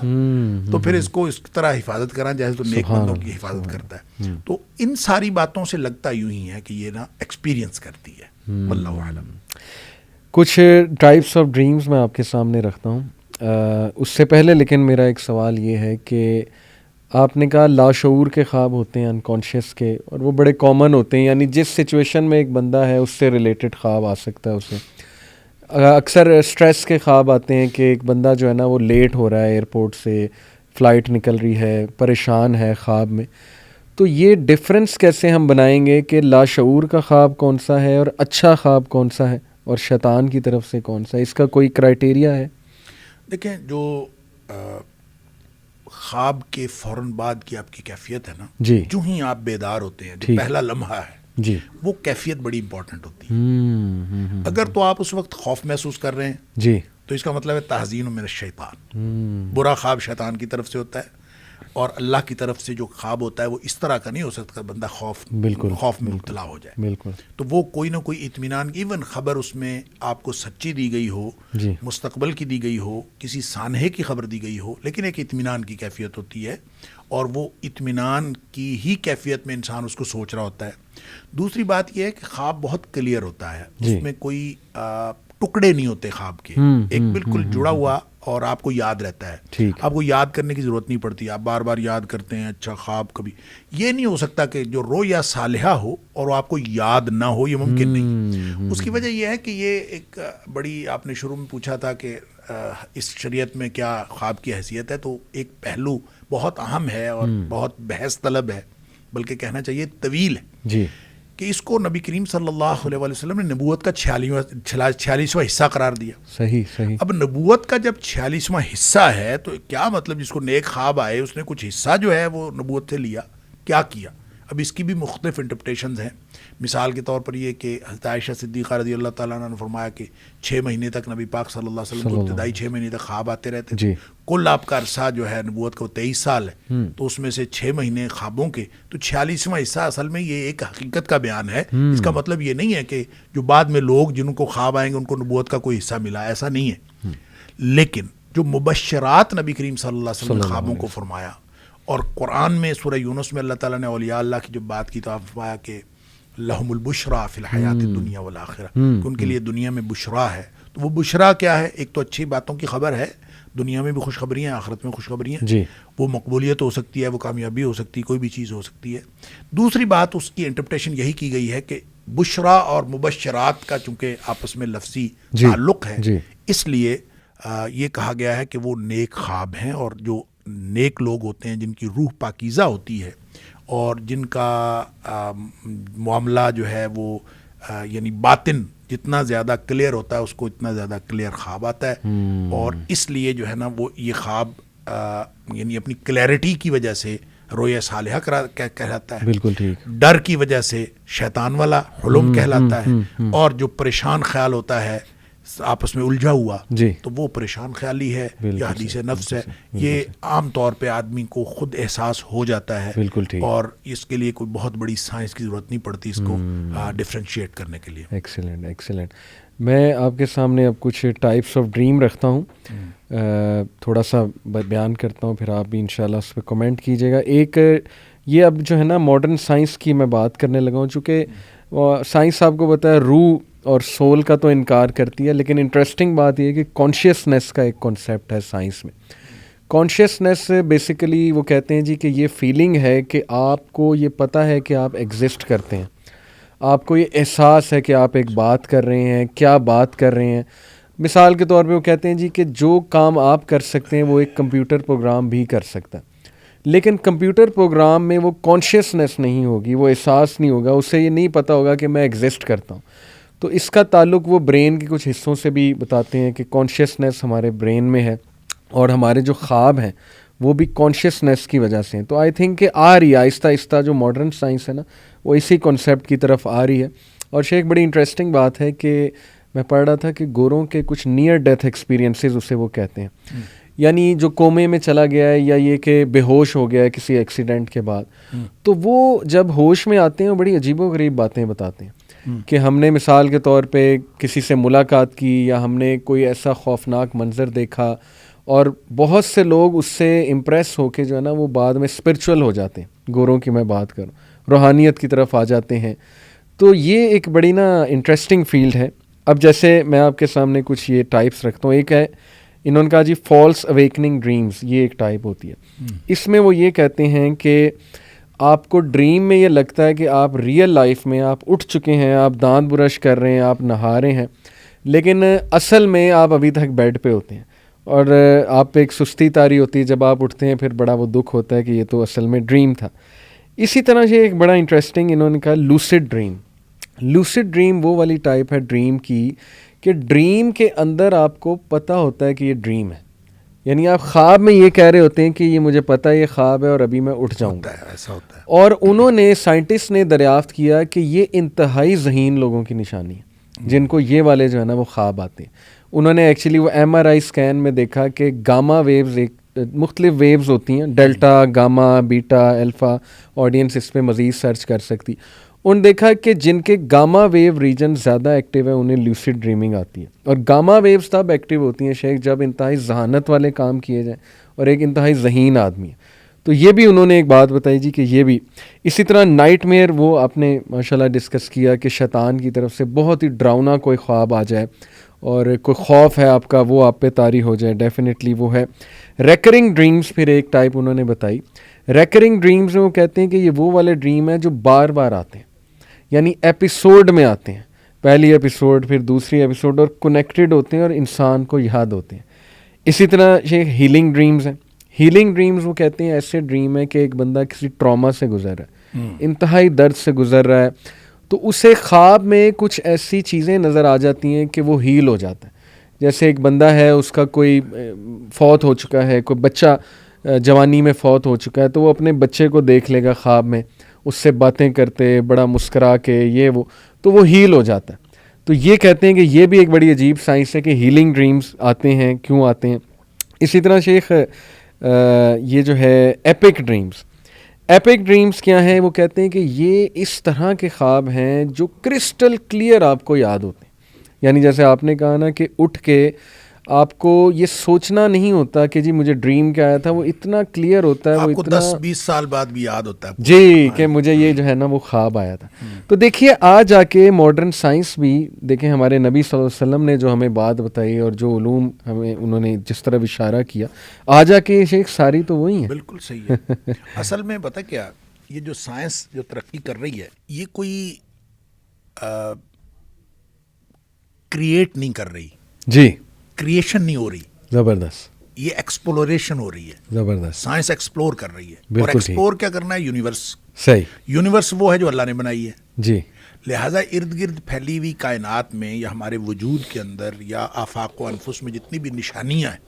تو پھر اس کو اس طرح حفاظت کرنا جیسے تو نیک بندوں کی حفاظت کرتا ہے. تو ان ساری باتوں سے لگتا یوں ہی ہے کہ یہ نا ایکسپیرینس کرتی ہے. واللہ اعلم. کچھ ٹائپس آف ڈریمز میں آپ کے سامنے رکھتا ہوں. اس سے پہلے لیکن میرا ایک سوال یہ ہے کہ آپ نے کہا لاشعور کے خواب ہوتے ہیں، انکانشیس کے، اور وہ بڑے کامن ہوتے ہیں، یعنی جس سچویشن میں ایک بندہ ہے اس سے ریلیٹڈ خواب آ سکتا ہے اسے. اکثر اسٹریس کے خواب آتے ہیں کہ ایک بندہ جو ہے نا وہ لیٹ ہو رہا ہے، ایئرپورٹ سے فلائٹ نکل رہی ہے، پریشان ہے خواب میں. تو یہ ڈفرینس کیسے ہم بنائیں گے کہ لاشعور کا خواب کون سا ہے اور اچھا خواب کون سا ہے اور شیطان کی طرف سے کون سا ہے؟ اس کا کوئی کرائٹیریا ہے؟ دیکھیں، جو خواب کے فوراً بعد کی آپ کی کیفیت ہے نا، جی، جو ہی آپ بیدار ہوتے ہیں، جو پہلا لمحہ ہے جی، وہ کیفیت بڑی امپورٹنٹ ہوتی ہے. اگر تو آپ اس وقت خوف محسوس کر رہے ہیں جی، تو اس کا مطلب ہے تحزین من الشیطان. برا خواب شیطان کی طرف سے ہوتا ہے، اور اللہ کی طرف سے جو خواب ہوتا ہے وہ اس طرح کا نہیں ہو سکتا بندہ خوف میں مبتلا ہو جائے. بالکل. تو وہ کوئی نہ کوئی اطمینان، ایون خبر اس میں آپ کو سچی دی گئی ہو، مستقبل کی دی گئی ہو، کسی سانحے کی خبر دی گئی ہو، لیکن ایک اطمینان کی کیفیت ہوتی ہے، اور وہ اطمینان کی ہی کیفیت میں انسان اس کو سوچ رہا ہوتا ہے. دوسری بات یہ ہے کہ خواب بہت کلیئر ہوتا ہے، اس میں کوئی ٹکڑے نہیں ہوتے خواب کے، ایک بالکل جڑا ہوا اور آپ کو یاد رہتا ہے. آپ کو یاد کرنے کی ضرورت نہیں پڑتی، آپ بار بار یاد کرتے ہیں. اچھا خواب کبھی یہ نہیں ہو سکتا کہ جو رویا صالحہ ہو اور وہ آپ کو یاد نہ ہو، یہ ممکن نہیں. اس کی وجہ یہ ہے کہ یہ ایک بڑی، آپ نے شروع میں پوچھا تھا کہ اس شریعت میں کیا خواب کی حیثیت ہے، تو ایک پہلو بہت اہم ہے اور بہت بحث طلب ہے، بلکہ کہنا چاہیے طویل ہے، جی، کہ اس کو نبی کریم صلی اللہ علیہ وسلم نے نبوت کا 46واں حصہ قرار دیا. صحیح. اب نبوت کا جب 46واں حصہ ہے تو کیا مطلب، جس کو نیک خواب آئے اس نے کچھ حصہ جو ہے وہ نبوت سے لیا، کیا کیا؟ اب اس کی بھی مختلف انٹرپریٹیشنز ہیں. مثال کے طور پر یہ کہ حضرت عائشہ صدیقہ رضی اللہ تعالیٰ عنہ نے فرمایا کہ 6 مہینے تک نبی پاک صلی اللہ علیہ وسلم کو ابتدائی 6 مہینے تک خواب آتے رہتے تھے. کل آپ کا عرصہ جو ہے نبوت کا وہ 23 سال ہے، تو اس میں سے 6 مہینے خوابوں کے، تو 46واں حصہ اصل میں یہ ایک حقیقت کا بیان ہے. اس کا مطلب یہ نہیں ہے کہ جو بعد میں لوگ جن کو خواب آئیں گے ان کو نبوت کا کوئی حصہ ملا، ایسا نہیں ہے. لیکن جو مبشرات نبی کریم صلی اللہ علیہ وسلم نے خوابوں کو فرمایا، اور قرآن میں سورہ یونس میں اللہ تعالیٰ نے اولیاء اللہ کی جو بات کی تو آپ فرمایا کہ لہم البشریٰ فی الحیات الدنیا والآخرہ، کہ ان کے لیے دنیا میں بشریٰ ہے. تو وہ بشریٰ کیا ہے؟ ایک تو اچھی باتوں کی خبر ہے، دنیا میں بھی خوشخبری ہیں، آخرت میں خوشخبری ہیں. وہ مقبولیت ہو سکتی ہے، وہ کامیابی ہو سکتی ہے، کوئی بھی چیز ہو سکتی ہے. دوسری بات اس کی انٹرپریٹیشن یہی کی گئی ہے کہ بشریٰ اور مبشرات کا چونکہ آپس میں لفظی تعلق ہے، اس لیے یہ کہا گیا ہے کہ وہ نیک خواب ہیں، اور جو نیک لوگ ہوتے ہیں جن کی روح پاکیزہ ہوتی ہے اور جن کا معاملہ جو ہے وہ یعنی باطن جتنا زیادہ کلیئر ہوتا ہے اس کو اتنا زیادہ کلیئر خواب آتا ہے. اور اس لیے جو ہے نا وہ یہ خواب یعنی اپنی کلیئرٹی کی وجہ سے رویا صالحہ کہلاتا ہے. بالکل ٹھیک. ڈر کی وجہ سے شیطان والا حلم کہلاتا ہے. اور جو پریشان خیال ہوتا ہے آپس میں الجھا ہوا، تو وہ پریشان خیالی ہے یا حدیث نفس ہے. یہ عام طور پہ آدمی کو خود احساس ہو جاتا ہے، اور اس کے لیے کوئی بہت بڑی سائنس کی ضرورت نہیں پڑتی اس کو ڈفرینشیٹ کرنے کے لیے. ایکسیلنٹ. میں آپ کے سامنے اب کچھ ٹائپس آف ڈریم رکھتا ہوں، تھوڑا سا بیان کرتا ہوں، پھر آپ بھی انشاءاللہ اس پہ کمنٹ کیجیے گا. ایک یہ اب جو ہے نا ماڈرن سائنس کی میں بات کرنے لگا ہوں، چونکہ سائنس آپ کو پتہ ہے روح اور سول کا تو انکار کرتی ہے. لیکن انٹرسٹنگ بات یہ ہے کہ کانشیسنیس کا ایک کانسیپٹ ہے سائنس میں. کانشیسنیس بیسیکلی وہ کہتے ہیں جی کہ یہ فیلنگ ہے کہ آپ کو یہ پتہ ہے کہ آپ ایگزسٹ کرتے ہیں, آپ کو یہ احساس ہے کہ آپ ایک بات کر رہے ہیں, کیا بات کر رہے ہیں. مثال کے طور پہ وہ کہتے ہیں جی کہ جو کام آپ کر سکتے ہیں وہ ایک کمپیوٹر پروگرام بھی کر سکتا ہے, لیکن کمپیوٹر پروگرام میں وہ کانشیسنیس نہیں ہوگی, وہ احساس نہیں ہوگا, اسے یہ نہیں پتہ ہوگا کہ میں ایگزسٹ کرتا ہوں. تو اس کا تعلق وہ برین کے کچھ حصوں سے بھی بتاتے ہیں کہ کانشیسنیس ہمارے برین میں ہے, اور ہمارے جو خواب ہیں وہ بھی کانشیسنیس کی وجہ سے ہیں. تو آئی تھنک کہ آ رہی ہے آہستہ آہستہ جو ماڈرن سائنس ہے نا وہ اسی کانسیپٹ کی طرف آ رہی ہے. اور شیخ بڑی انٹرسٹنگ بات ہے کہ میں پڑھ رہا تھا کہ گوروں کے کچھ نیئر ڈیتھ ایکسپیرینسز اسے وہ کہتے ہیں, یعنی جو کومے میں چلا گیا ہے یا یہ کہ بے ہوش ہو گیا ہے کسی ایکسیڈنٹ کے بعد, تو وہ جب ہوش میں آتے ہیں بڑی عجیب و غریب باتیں بتاتے ہیں کہ ہم نے مثال کے طور پہ کسی سے ملاقات کی یا ہم نے کوئی ایسا خوفناک منظر دیکھا, اور بہت سے لوگ اس سے امپریس ہو کے جو ہے نا وہ بعد میں اسپرچول ہو جاتے ہیں. گوروں کی میں بات کروں, روحانیت کی طرف آ جاتے ہیں. تو یہ ایک بڑی نا انٹرسٹنگ فیلڈ ہے. اب جیسے میں آپ کے سامنے کچھ یہ ٹائپس رکھتا ہوں. ایک ہے انہوں نے کہا جی فالس اویکننگ ڈریمز, یہ ایک ٹائپ ہوتی ہے. اس میں وہ یہ کہتے ہیں کہ آپ کو ڈریم میں یہ لگتا ہے کہ آپ ریئل لائف میں آپ اٹھ چکے ہیں, آپ دانت برش کر رہے ہیں, آپ نہا رہے ہیں, لیکن اصل میں آپ ابھی تک بیڈ پہ ہوتے ہیں, اور آپ پہ ایک سستی طاری ہوتی ہے. جب آپ اٹھتے ہیں پھر بڑا وہ دکھ ہوتا ہے کہ یہ تو اصل میں ڈریم تھا. اسی طرح سے ایک بڑا انٹرسٹنگ انہوں نے کہا لوسڈ ڈریم. لوسڈ ڈریم وہ والی ٹائپ ہے ڈریم کی کہ ڈریم کے اندر آپ کو پتہ ہوتا ہے کہ یہ ڈریم ہے, یعنی آپ خواب میں یہ کہہ رہے ہوتے ہیں کہ یہ مجھے پتہ ہے یہ خواب ہے اور ابھی میں اٹھ جاؤں گا. ایسا ہوتا ہے. اور انہوں نے سائنٹسٹ نے دریافت کیا کہ یہ انتہائی ذہین لوگوں کی نشانی ہے جن کو یہ والے جو ہے نا وہ خواب آتے ہیں. انہوں نے ایکچولی وہ MRI اسکین میں دیکھا کہ گاما ویوز ایک مختلف ویوز ہوتی ہیں, ڈیلٹا, گاما, بیٹا, الفا. آڈینس اس پہ مزید سرچ کر سکتی. انہوں نے دیکھا کہ جن کے گاما ویو ریجن زیادہ ایکٹیو ہے انہیں لیوسڈ ڈریمنگ آتی ہے. اور گاما ویوز تب ایکٹیو ہوتی ہیں شیخ جب انتہائی ذہانت والے کام کیے جائیں اور ایک انتہائی ذہین آدمی ہے. تو یہ بھی انہوں نے ایک بات بتائی جی کہ یہ بھی اسی طرح نائٹ میئر وہ آپ نے ماشاءاللہ ڈسکس کیا کہ شیطان کی طرف سے بہت ہی ڈراؤنا کوئی خواب آ جائے اور کوئی خوف ہے آپ کا وہ آپ پہ طاری ہو جائے, ڈیفینیٹلی وہ ہے. ریکرنگ ڈریمز پھر ایک ٹائپ انہوں نے بتائی. ریکرنگ ڈریمز میں وہ کہتے ہیں کہ یہ وہ والے ڈریم ہیں جو بار بار آتے ہیں, یعنی ایپیسوڈ میں آتے ہیں, پہلی ایپیسوڈ پھر دوسری ایپیسوڈ, اور کنیکٹڈ ہوتے ہیں اور انسان کو یاد ہوتے ہیں. اسی طرح یہ ہیلنگ ڈریمز ہیں. ہیلنگ ڈریمز وہ کہتے ہیں ایسے ڈریم ہے کہ ایک بندہ کسی ٹراما سے گزر رہا ہے, انتہائی درد سے گزر رہا ہے, تو اسے خواب میں کچھ ایسی چیزیں نظر آ جاتی ہیں کہ وہ ہیل ہو جاتا ہے. جیسے ایک بندہ ہے اس کا کوئی فوت ہو چکا ہے, کوئی بچہ جوانی میں فوت ہو چکا ہے, تو وہ اپنے بچے کو دیکھ لے گا خواب میں, اس سے باتیں کرتے بڑا مسکرا کے یہ وہ, تو وہ ہیل ہو جاتا ہے. تو یہ کہتے ہیں کہ یہ بھی ایک بڑی عجیب سائنس ہے کہ ہیلنگ ڈریمز آتے ہیں, کیوں آتے ہیں. اسی طرح شیخ یہ جو ہے ایپک ڈریمز, ایپک ڈریمز کیا ہیں, وہ کہتے ہیں کہ یہ اس طرح کے خواب ہیں جو کرسٹل کلیئر آپ کو یاد ہوتے ہیں. یعنی جیسے آپ نے کہا نا کہ اٹھ کے آپ کو یہ سوچنا نہیں ہوتا کہ جی مجھے ڈریم کیا آیا تھا, وہ اتنا کلیئر ہوتا ہے, وہ اتنا 10-20 سال بعد بھی یاد ہوتا ہے جی کہ مجھے یہ جو ہے نا وہ خواب آیا تھا. تو دیکھیے آ جا کے ماڈرن سائنس بھی دیکھیں, ہمارے نبی صلی اللہ علیہ وسلم نے جو ہمیں بات بتائی اور جو علوم ہمیں انہوں نے جس طرح اشارہ کیا, آ جا کے شیخ ساری تو وہی ہیں. بالکل صحیح ہے. اصل میں پتہ کیا, یہ جو سائنس جو ترقی کر رہی ہے یہ کوئی کریٹ نہیں کر رہی, جی کریشن نہیں ہو رہی, زبردست, یہ ایکسپلوریشن ہو رہی ہے. زبردست, سائنس ایکسپلور کر رہی ہے. بالکل اور ایکسپلور کیا کرنا ہے, یونیورس. صحیح, یونیورس وہ ہے جو اللہ نے بنائی ہے. جی, لہٰذا ارد گرد پھیلی ہوئی کائنات میں یا ہمارے وجود کے اندر یا آفاق و انفس میں جتنی بھی نشانیاں ہیں,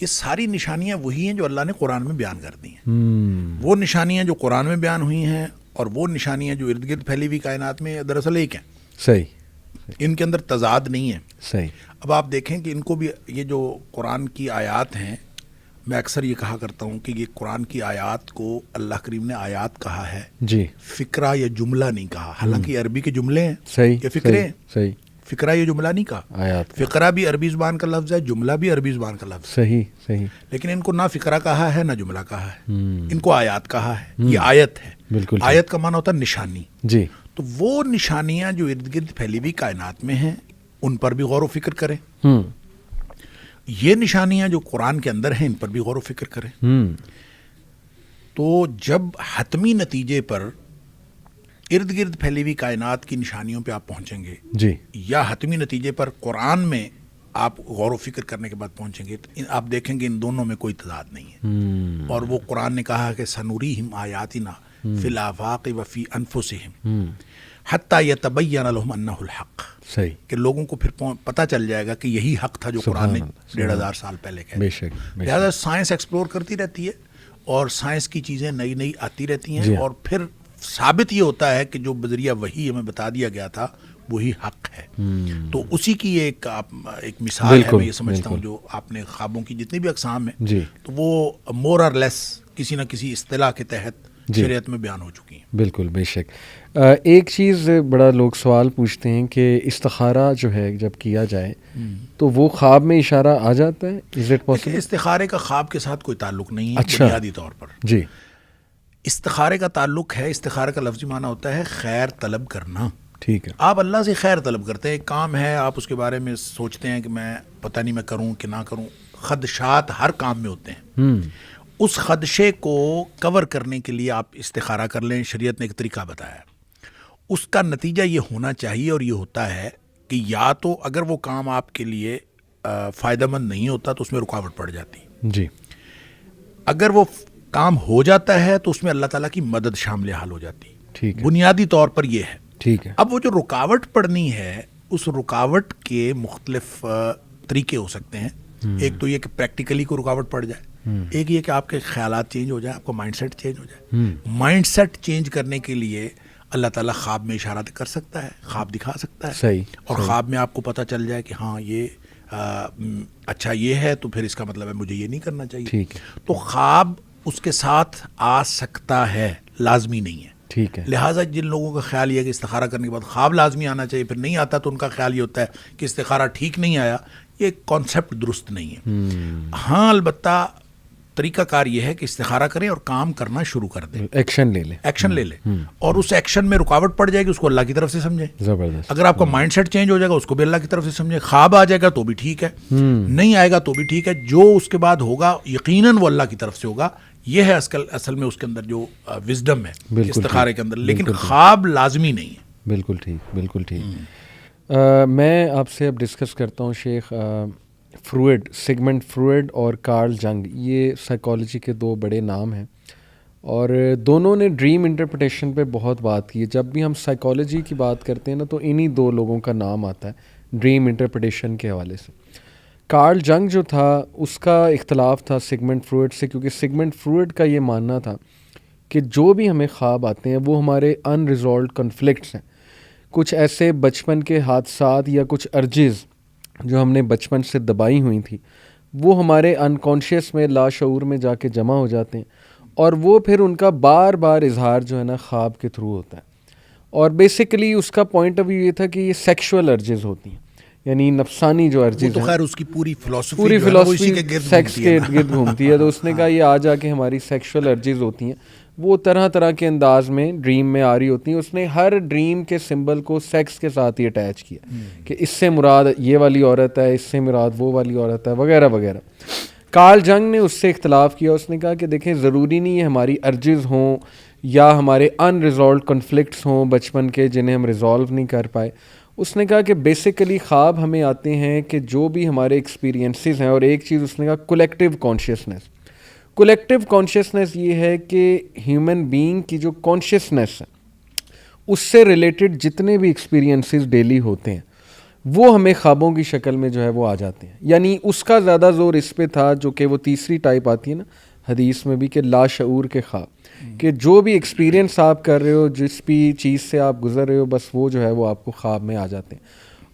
یہ ساری نشانیاں وہی ہیں جو اللہ نے قرآن میں بیان کر دی ہیں. وہ نشانیاں جو قرآن میں بیان ہوئی ہیں اور وہ نشانیاں جو ارد گرد پھیلی ہوئی کائنات میں دراصل ایک ہیں. صحیح, ان کے اندر تضاد نہیں ہے. صحیح. اب آپ دیکھیں کہ ان کو بھی یہ جو قرآن کی آیات ہیں, میں اکثر یہ کہا کرتا ہوں کہ یہ قرآن کی آیات کو اللہ کریم نے آیات کہا ہے, جی, فقرہ یا جملہ نہیں کہا. حالانکہ یہ عربی کے جملے ہیں, صحیح, یہ فقرے ہیں. صحیح, فقرہ یہ جملہ نہیں کہا. آیات, فقرہ بھی عربی زبان کا لفظ ہے, جملہ بھی عربی زبان کا لفظ ہے. صحیح, صحیح, لیکن ان کو نہ فقرہ کہا ہے نہ جملہ کہا ہے, ان کو آیات کہا ہے. یہ آیت ہے. بالکل, آیت کا معنی ہوتا ہے نشانی. جی, تو وہ نشانیاں جو ارد گرد پھیلی ہوئی کائنات میں ہیں ان پر بھی غور و فکر کریں. یہ نشانیاں جو قرآن کے اندر ہیں ان پر بھی غور و فکر کریں. تو جب حتمی نتیجے پر ارد گرد پھیلی ہوئی کائنات کی نشانیوں پہ آپ پہنچیں گے جی یا حتمی نتیجے پر قرآن میں آپ غور و فکر کرنے کے بعد پہنچیں گے تو آپ دیکھیں گے ان دونوں میں کوئی تضاد نہیں ہے. اور وہ قرآن نے کہا کہ سنوریہم آیاتنا فی الآفاق وفی انفسہم حتی یتبین لہم انہ الحق. صحیح کہ لوگوں کو پھر پتہ چل جائے گا کہ یہی حق تھا جو قرآن نے 1500 سال پہلے کہا. بے شک لہٰذا سائنس ایکسپلور کرتی رہتی ہے اور سائنس کی چیزیں نئی نئی آتی رہتی ہیں اور پھر ثابت یہ ہوتا ہے کہ جو بذریعہ وحی ہمیں بتا دیا گیا تھا وہی حق ہے. تو اسی کی ایک مثال ہے. میں یہ سمجھتا ہوں جو آپ نے خوابوں کی جتنی بھی اقسام ہیں تو وہ مور اور لیس کسی نہ کسی اصطلاح کے تحت شریعت میں بیان ہو چکی ہیں. بالکل بے شک. ایک چیز بڑا لوگ سوال پوچھتے ہیں کہ استخارہ جو ہے جب کیا جائے تو وہ خواب میں اشارہ آ جاتا ہے؟ Is it possible? استخارے کا خواب کے ساتھ کوئی تعلق نہیں ہے بنیادی طور پر. جی استخارے کا تعلق ہے، استخارے کا لفظی معنی ہوتا ہے خیر طلب کرنا. ٹھیک ہے. آپ اللہ سے خیر طلب کرتے ہیں، ایک کام ہے آپ اس کے بارے میں سوچتے ہیں کہ میں پتہ نہیں میں کروں کہ نہ کروں. خدشات ہر کام میں ہوتے ہیں. اس خدشے کو کور کرنے کے لیے آپ استخارہ کر لیں. شریعت نے ایک طریقہ بتایا. اس کا نتیجہ یہ ہونا چاہیے اور یہ ہوتا ہے کہ یا تو اگر وہ کام آپ کے لیے فائدہ مند نہیں ہوتا تو اس میں رکاوٹ پڑ جاتی. جی. اگر وہ کام ہو جاتا ہے تو اس میں اللہ تعالیٰ کی مدد شامل حال ہو جاتی. ٹھیک ہے. بنیادی طور پر یہ ہے. ٹھیک ہے. اب وہ جو رکاوٹ پڑنی ہے اس رکاوٹ کے مختلف طریقے ہو سکتے ہیں. ایک تو یہ کہ پریکٹیکلی کو رکاوٹ پڑ جائے. ایک یہ کہ آپ کے خیالات چینج ہو جائے، آپ کا مائنڈ سیٹ چینج ہو جائے. مائنڈ سیٹ چینج کرنے کے لیے اللہ تعالیٰ خواب میں اشارات کر سکتا ہے، خواب دکھا سکتا ہے. صحیح. اور خواب میں آپ کو پتہ چل جائے کہ ہاں یہ اچھا یہ ہے تو پھر اس کا مطلب ہے مجھے یہ نہیں کرنا چاہیے. ٹھیک ہے. تو خواب اس کے ساتھ آ سکتا ہے، لازمی نہیں ہے. ٹھیک ہے. لہٰذا جن لوگوں کا خیال یہ ہے کہ استخارہ کرنے کے بعد خواب لازمی آنا چاہیے پھر نہیں آتا تو ان کا خیال یہ ہوتا ہے کہ استخارہ ٹھیک نہیں آیا. یہ کانسیپٹ درست نہیں ہے. ہاں البتہ طریقہ کار یہ ہے کہ استخارہ کریں اور کام کرنا شروع کر دیں. ایکشن لے لیں. ایکشن لے لیں اور اس ایکشن میں رکاوٹ پڑ جائے گی اس کو اللہ کی طرف سے سمجھیں. زبردست. اگر آپ کا مائنڈ سیٹ چینج ہو جائے گا اس کو بھی اللہ کی طرف سے سمجھیں. خواب آ جائے گا تو بھی ٹھیک ہے، نہیں آئے گا تو بھی ٹھیک ہے. جو اس کے بعد ہوگا یقیناً وہ اللہ کی طرف سے ہوگا. یہ ہے اصل میں اس کے اندر جو وزڈم ہے استخارے کے اندر. لیکن خواب لازمی نہیں ہے. بالکل ٹھیک. بالکل ٹھیک. میں آپ سے اب ڈسکس کرتا ہوں شیخ. فروئڈ، سگمنڈ فروئڈ اور کارل جنگ، یہ سائیکالوجی کے دو بڑے نام ہیں اور دونوں نے ڈریم انٹرپریٹیشن پہ بہت بات کی ہے. جب بھی ہم سائیکالوجی کی بات کرتے ہیں نا تو انہی دو لوگوں کا نام آتا ہے ڈریم انٹرپریٹیشن کے حوالے سے. کارل جنگ جو تھا اس کا اختلاف تھا سگمنڈ فروئڈ سے، کیونکہ سگمنڈ فروئڈ کا یہ ماننا تھا کہ جو بھی ہمیں خواب آتے ہیں وہ ہمارے ان ریزالوڈ کنفلکٹس ہیں. کچھ ایسے بچپن کے حادثات یا کچھ ارجز جو ہم نے بچپن سے دبائی ہوئی تھی وہ ہمارے انکانشیس میں لاشعور میں جا کے جمع ہو جاتے ہیں اور وہ پھر ان کا بار بار اظہار جو ہے نا خواب کے تھرو ہوتا ہے. اور بیسیکلی اس کا پوائنٹ آف ویو یہ تھا کہ یہ سیکشول ارجز ہوتی ہیں، یعنی نفسانی جو ارجز ہیں. خیر اس کی پوری فلسفی سیکس کے ارد گرد گھومتی ہے. تو اس نے کہا یہ آ جا کے ہماری سیکشول ارجز ہوتی ہیں، وہ طرح طرح کے انداز میں ڈریم میں آ رہی ہوتی ہیں. اس نے ہر ڈریم کے سمبل کو سیکس کے ساتھ ہی اٹیچ کیا کہ اس سے مراد یہ والی عورت ہے، اس سے مراد وہ والی عورت ہے، وغیرہ وغیرہ. کارل جنگ نے اس سے اختلاف کیا. اس نے کہا کہ دیکھیں ضروری نہیں ہے ہماری ارجز ہوں یا ہمارے ان ریزالوڈ کنفلکٹس ہوں بچپن کے جنہیں ہم ریزالو نہیں کر پائے. اس نے کہا کہ بیسیکلی خواب ہمیں آتے ہیں کہ جو بھی ہمارے ایکسپیرینسز ہیں. اور ایک چیز اس نے کہا کولیکٹیو کانشیسنیس. کولیکٹیو کانشیسنیس یہ ہے کہ ہیومن بینگ کی جو کانشیسنیس ہے اس سے ریلیٹڈ جتنے بھی ایکسپیرینسز ڈیلی ہوتے ہیں وہ ہمیں خوابوں کی شکل میں جو ہے وہ آ جاتے ہیں. یعنی اس کا زیادہ زور اس پہ تھا جو کہ وہ تیسری ٹائپ آتی ہے نا حدیث میں بھی کہ لاشعور کے خواب، کہ جو بھی ایکسپیرینس آپ کر رہے ہو، جس بھی چیز سے آپ گزر رہے ہو، بس وہ جو ہے وہ آپ کو خواب میں آ جاتے ہیں.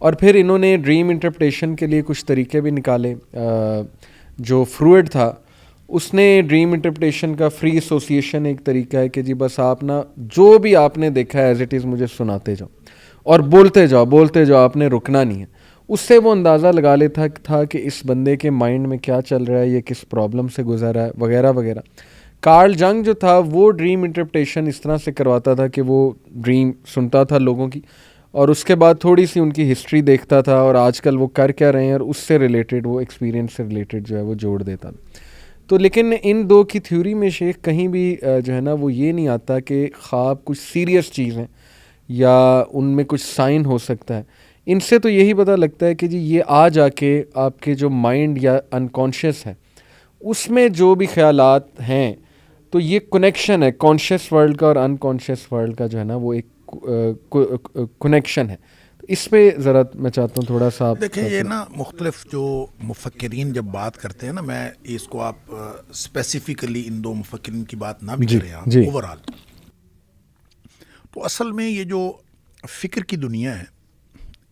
اور پھر انہوں نے ڈریم انٹرپریٹیشن کے لیے کچھ طریقے بھی نکالے. جو فروئڈ تھا اس نے ڈریم انٹرپریٹیشن کا فری ایسوسیشن ایک طریقہ ہے کہ جی بس آپ نا جو بھی آپ نے دیکھا ہے ایز اٹ از مجھے سناتے جاؤ اور بولتے جاؤ، آپ نے رکنا نہیں ہے. اس سے وہ اندازہ لگا لیتا تھا کہ اس بندے کے مائنڈ میں کیا چل رہا ہے، یہ کس پرابلم سے گزر رہا ہے، وغیرہ وغیرہ. کارل جنگ جو تھا وہ ڈریم انٹرپریٹیشن اس طرح سے کرواتا تھا کہ وہ ڈریم سنتا تھا لوگوں کی اور اس کے بعد تھوڑی سی ان کی ہسٹری دیکھتا تھا اور آج کل وہ کر کیا رہے ہیں اور اس سے ریلیٹڈ وہ ایکسپیرینس سے ریلیٹڈ جو ہے وہ جوڑ دیتا تھا. تو لیکن ان دو کی تھیوری میں شیخ کہیں بھی جو ہے نا وہ یہ نہیں آتا کہ خواب کچھ سیریس چیز ہیں یا ان میں کچھ سائن ہو سکتا ہے. ان سے تو یہی پتہ لگتا ہے کہ جی یہ آ جا کے آپ کے جو مائنڈ یا انکانشیس ہے اس میں جو بھی خیالات ہیں تو یہ کنیکشن ہے کانشیس ورلڈ کا اور انکانشیس ورلڈ کا جو ہے نا وہ ایک کنیکشن ہے. اس پہ ذرا میں چاہتا ہوں تھوڑا سا آپ دیکھیں یہ نا مختلف جو مفکرین جب بات کرتے ہیں نا میں اس کو آپ اسپیسیفکلی ان دو مفکرین کی بات نہ بھی کریں آپ اوور آل تو اصل میں یہ جو فکر کی دنیا ہے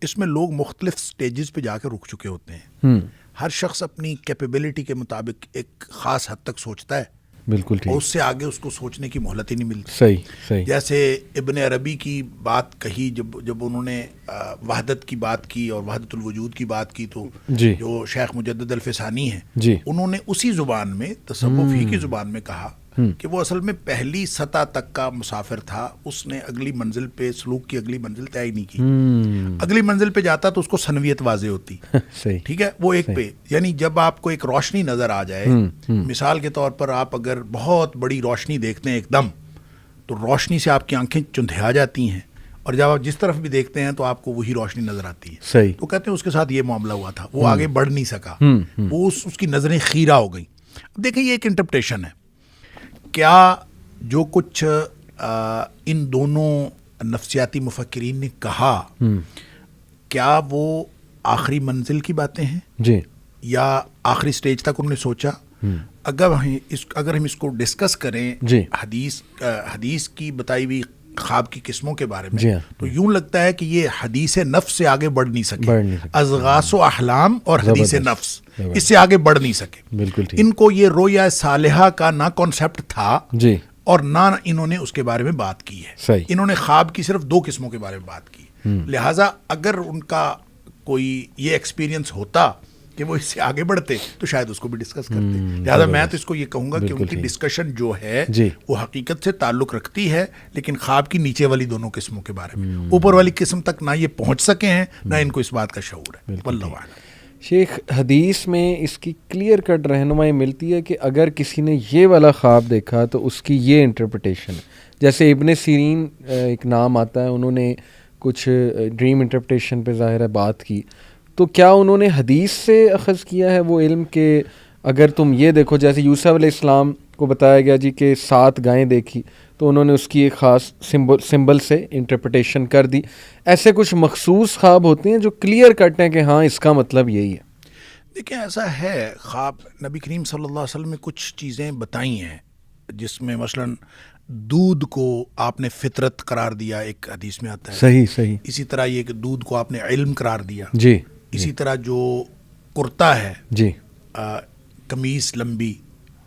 اس میں لوگ مختلف سٹیجز پہ جا کے رک چکے ہوتے ہیں. ہر شخص اپنی کیپیبلٹی کے مطابق ایک خاص حد تک سوچتا ہے بالکل ٹھیک. اور اس سے آگے اس کو سوچنے کی مہلت ہی نہیں ملتی. صحیح. جیسے ابن عربی کی بات کہی جب انہوں نے وحدت کی بات کی اور وحدت الوجود کی بات کی تو جو شیخ مجدد الفسانی ہیں انہوں نے اسی زبان میں تصوف ہی کی زبان میں کہا کہ وہ اصل میں پہلی سطح تک کا مسافر تھا. اس نے اگلی منزل پہ سلوک کی اگلی منزل طے نہیں کی. اگلی منزل پہ جاتا تو اس کو سنویت واضح ہوتی. ٹھیک ہے وہ ایک پہ یعنی جب آپ کو ایک روشنی نظر آ جائے مثال کے طور پر آپ اگر بہت بڑی روشنی دیکھتے ہیں ایک دم تو روشنی سے آپ کی آنکھیں چندھیا جاتی ہیں اور جب آپ جس طرف بھی دیکھتے ہیں تو آپ کو وہی روشنی نظر آتی ہے. تو کہتے ہیں اس کے ساتھ یہ معاملہ ہوا تھا وہ آگے بڑھ نہیں سکا وہ اس کی نظریں خیرہ ہو گئیں. اب دیکھیں یہ ایک انٹرپریشن ہے. کیا جو کچھ ان دونوں نفسیاتی مفکرین نے کہا کیا وہ آخری منزل کی باتیں ہیں یا آخری سٹیج تک انہوں نے سوچا؟ اگر ہم اس کو ڈسکس کریں حدیث کی بتائی ہوئی خواب کی قسموں کے بارے میں تو یوں لگتا ہے کہ یہ حدیث نفس سے آگے بڑھ نہیں سکے. اضغاث و احلام اور حدیث نفس اس سے آگے بڑھ نہیں سکے. ان کو یہ رویا صالحہ کا نہ کانسیپٹ تھا اور نہ انہوں نے اس کے بارے میں بات کی ہے. انہوں نے خواب کی صرف دو قسموں کے بارے میں بات کی. لہٰذا اگر ان کا کوئی یہ ایکسپیرینس ہوتا کہ وہ اس سے آگے بڑھتے تو شاید اس کو بھی ڈسکس کرتے. لہٰذا میں تو اس کو یہ کہوں گا کہ ان کی ڈسکشن جو ہے وہ حقیقت سے تعلق رکھتی ہے لیکن خواب کی نیچے والی دونوں قسموں کے بارے میں. اوپر والی قسم تک نہ یہ پہنچ سکے ہیں نہ ان کو اس بات کا شعور ہے. واللہ اعلم. شیخ حدیث میں اس کی کلیئر کٹ رہنمائی ملتی ہے کہ اگر کسی نے یہ والا خواب دیکھا تو اس کی یہ انٹرپریٹیشن ہے. جیسے ابن سیرین ایک نام آتا ہے انہوں نے کچھ ڈریم انٹرپریٹیشن پہ ظاہر ہے بات کی تو کیا انہوں نے حدیث سے اخذ کیا ہے وہ علم کہ اگر تم یہ دیکھو جیسے یوسف علیہ السلام کو بتایا گیا جی کہ 7 گائیں دیکھی تو انہوں نے اس کی ایک خاص سمبل سے انٹرپریٹیشن کر دی. ایسے کچھ مخصوص خواب ہوتے ہیں جو کلیئر کٹ ہیں کہ ہاں اس کا مطلب یہی ہے. دیکھیں ایسا ہے خواب نبی کریم صلی اللہ علیہ وسلم نے کچھ چیزیں بتائی ہیں جس میں مثلاً دودھ کو آپ نے فطرت قرار دیا ایک حدیث میں آتا ہے. صحیح. اسی طرح یہ کہ دودھ کو آپ نے علم قرار دیا. اسی طرح جو کرتا ہے قمیص لمبی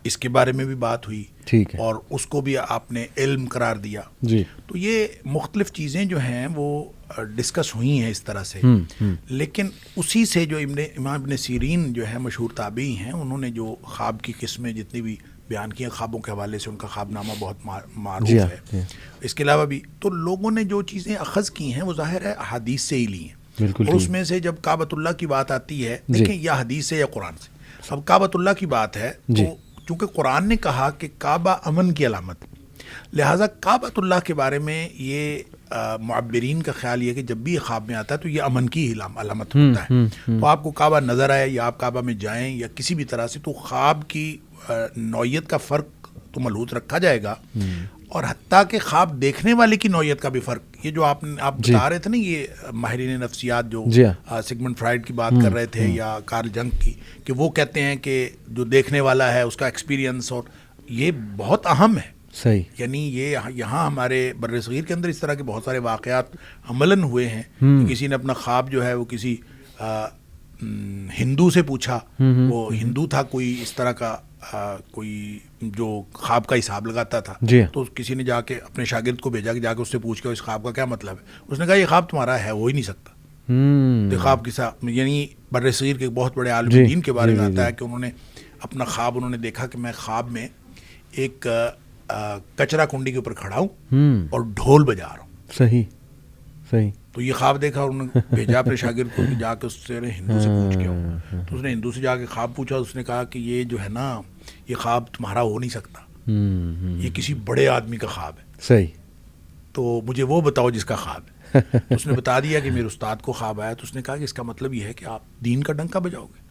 اس کے بارے میں بھی بات ہوئی اور اس کو بھی آپ نے علم قرار دیا. تو یہ مختلف چیزیں جو ہیں وہ ڈسکس ہوئی ہیں اس طرح سے. لیکن اسی سے جو امام ابن سیرین جو ہے مشہور تابعی ہیں انہوں نے جو خواب کی قسمیں جتنی بھی بیان کی ہیں خوابوں کے حوالے سے ان کا خواب نامہ بہت معروف ہے. اس کے علاوہ بھی تو لوگوں نے جو چیزیں اخذ کی ہیں وہ ظاہر ہے احادیث سے ہی لی ہیں. اور اس میں سے جب کعبۃ اللہ کی بات آتی ہے دیکھیں یا حدیث سے یا قرآن سے. اب کعبۃ اللہ کی بات ہے تو چونکہ قرآن نے کہا کہ کعبہ امن کی علامت لہٰذا کعبۃ اللہ کے بارے میں یہ معبرین کا خیال یہ کہ جب بھی یہ خواب میں آتا ہے تو یہ امن کی علامت ہوتا ہے. تو آپ کو کعبہ نظر آئے یا آپ کعبہ میں جائیں یا کسی بھی طرح سے تو خواب کی نوعیت کا فرق تو ملحوظ رکھا جائے گا اور حتیٰ کہ خواب دیکھنے والے کی نوعیت کا بھی فرق. یہ جو آپ بتا رہے تھے نا یہ ماہرین نفسیات جو سگمنڈ فرائڈ کی بات کر رہے تھے یا کارل جنگ کی کہ وہ کہتے ہیں کہ جو دیکھنے والا ہے اس کا ایکسپیرینس اور یہ بہت اہم ہے. یعنی یہ یہاں ہمارے بر صغیر کے اندر اس طرح کے بہت سارے واقعات عملاً ہوئے ہیں. کسی نے اپنا خواب جو ہے وہ کسی ہندو سے پوچھا وہ ہندو تھا کوئی اس طرح کا کوئی جو خواب کا حساب لگاتا تھا تو کسی نے جا کے اپنے شاگرد کو بھیجا کہ جا کے اس سے پوچھ کے اس خواب کا کیا مطلب ہے. اس نے کہا یہ خواب تمہارا ہے ہو ہی نہیں سکتا. تو خواب کے ساتھ یعنی بر صغیر کے بہت بڑے عالم دین کے بارے میں آتا ہے کہ انہوں نے اپنا خواب انہوں نے دیکھا کہ میں خواب میں ایک کچرا کنڈی کے اوپر کھڑا ہوں اور ڈھول بجا رہا ہوں. صحیح صحیح. تو یہ خواب دیکھا اور انہوں نے بھیجا اپنے شاگرد کو کہ جا کے اس سے ہندو سے پوچھ کے آؤ. تو اس نے ہندو سے جا کے خواب پوچھا. اس نے کہا کہ یہ جو ہے نا یہ خواب تمہارا ہو نہیں سکتا, یہ کسی بڑے آدمی کا خواب ہے. صحیح. تو مجھے وہ بتاؤ جس کا خواب ہے. تو اس نے بتا دیا کہ میرے استاد کو خواب آیا. تو اس نے کہا کہ اس کا مطلب یہ ہے کہ آپ دین کا ڈنکا بجاؤ گے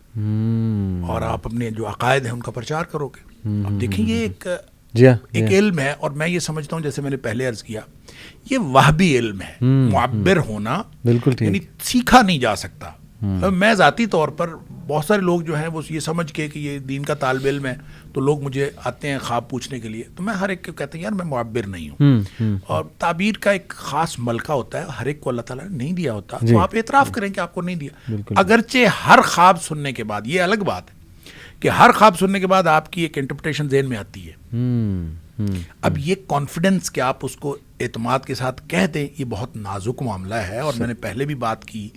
اور آپ اپنے جو عقائد ہیں ان کا پرچار کرو گے. اب دیکھیں یہ ایک علم ہے, اور میں یہ سمجھتا ہوں جیسے میں نے پہلے عرض کیا یہ وہبی علم ہے. معبر ہونا بالکل یعنی سیکھا نہیں جا سکتا. میں ذاتی طور پر بہت سارے لوگ جو ہیں وہ یہ سمجھ کے کہ یہ دین کا طالب علم ہے تو لوگ مجھے آتے ہیں خواب پوچھنے کے لیے, تو میں ہر ایک کو کہتے ہیں یار میں معبر نہیں ہوں. اور تعبیر کا ایک خاص ملکہ ہوتا ہے, ہر ایک کو اللہ تعالیٰ نے نہیں دیا ہوتا. تو آپ اعتراف کریں کہ آپ کو نہیں دیا. اگرچہ ہر خواب سننے کے بعد یہ الگ بات ہے کہ ہر خواب سننے کے بعد آپ کی ایک انٹرپریٹیشن ذہن میں آتی ہے. اب یہ کانفیڈنس کہ آپ اس کو اعتماد کے ساتھ کہہ دیں یہ بہت نازک معاملہ ہے. اور میں نے پہلے بھی بات کی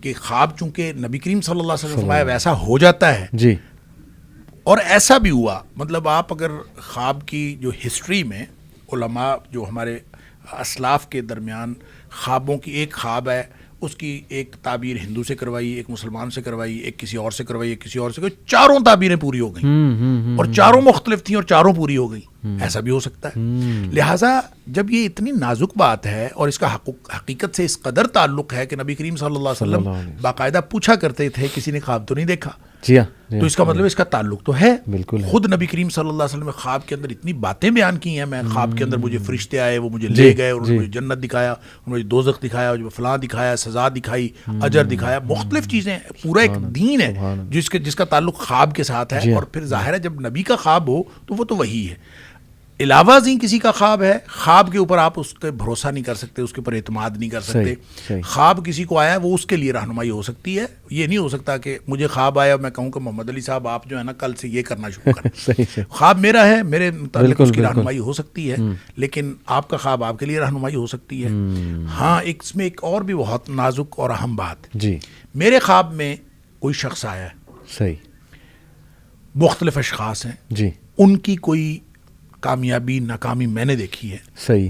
کہ خواب چونکہ نبی کریم صلی اللہ علیہ وسلم ویسا ہو جاتا ہے جی, اور ایسا بھی ہوا. مطلب آپ اگر خواب کی جو ہسٹری میں علماء جو ہمارے اسلاف کے درمیان خوابوں کی ایک خواب ہے اس کی ایک تعبیر ہندو سے کروائی, ایک مسلمان سے کروائی, ایک کسی اور سے کروائی, ایک کسی اور سے کروائی, چاروں تعبیریں پوری ہو گئیں اور چاروں مختلف تھیں اور چاروں پوری ہو گئیں. ایسا بھی ہو سکتا ہے. لہٰذا جب یہ اتنی نازک بات ہے اور اس کا حقیقت سے اس قدر تعلق ہے کہ نبی کریم صلی اللہ علیہ وسلم باقاعدہ پوچھا کرتے تھے کسی نے خواب تو نہیں دیکھا, تو اس کا مطلب اس کا تعلق تو ہے. خود نبی کریم صلی اللہ علیہ وسلم نے خواب کے اندر اتنی باتیں بیان کی ہیں. میں خواب کے اندر مجھے فرشتے آئے, وہ مجھے لے گئے, انہوں نے مجھے جنت دکھایا, انہوں نے دوزخ دکھایا, فلاں دکھایا, سزا دکھائی, اجر دکھایا, مختلف چیزیں. پورا ایک دین ہے جس کا تعلق خواب کے ساتھ ہے. اور پھر ظاہر ہے جب نبی کا خواب ہو تو وہ تو وہی ہے. علاوہ ازیں کسی کا خواب ہے, خواب کے اوپر آپ اس پہ بھروسہ نہیں کر سکتے, اس کے اوپر اعتماد نہیں کر سکتے. خواب کسی کو آیا ہے وہ اس کے لیے رہنمائی ہو سکتی ہے. یہ نہیں ہو سکتا کہ مجھے خواب آیا میں کہوں کہ محمد علی صاحب آپ جو ہے نا کل سے یہ کرنا شروع کریں. خواب میرا ہے, میرے متعلق اس کی رہنمائی ہو سکتی ہے, لیکن آپ کا خواب آپ کے لیے رہنمائی ہو سکتی ہے. ہاں اس میں ایک اور بھی بہت نازک اور اہم بات ہے. میرے خواب میں کوئی شخص آیا ہے, صحیح, مختلف اشخاص ہیں, ان کی کوئی کامیابی ناکامی میں نے دیکھی ہے, صحیح,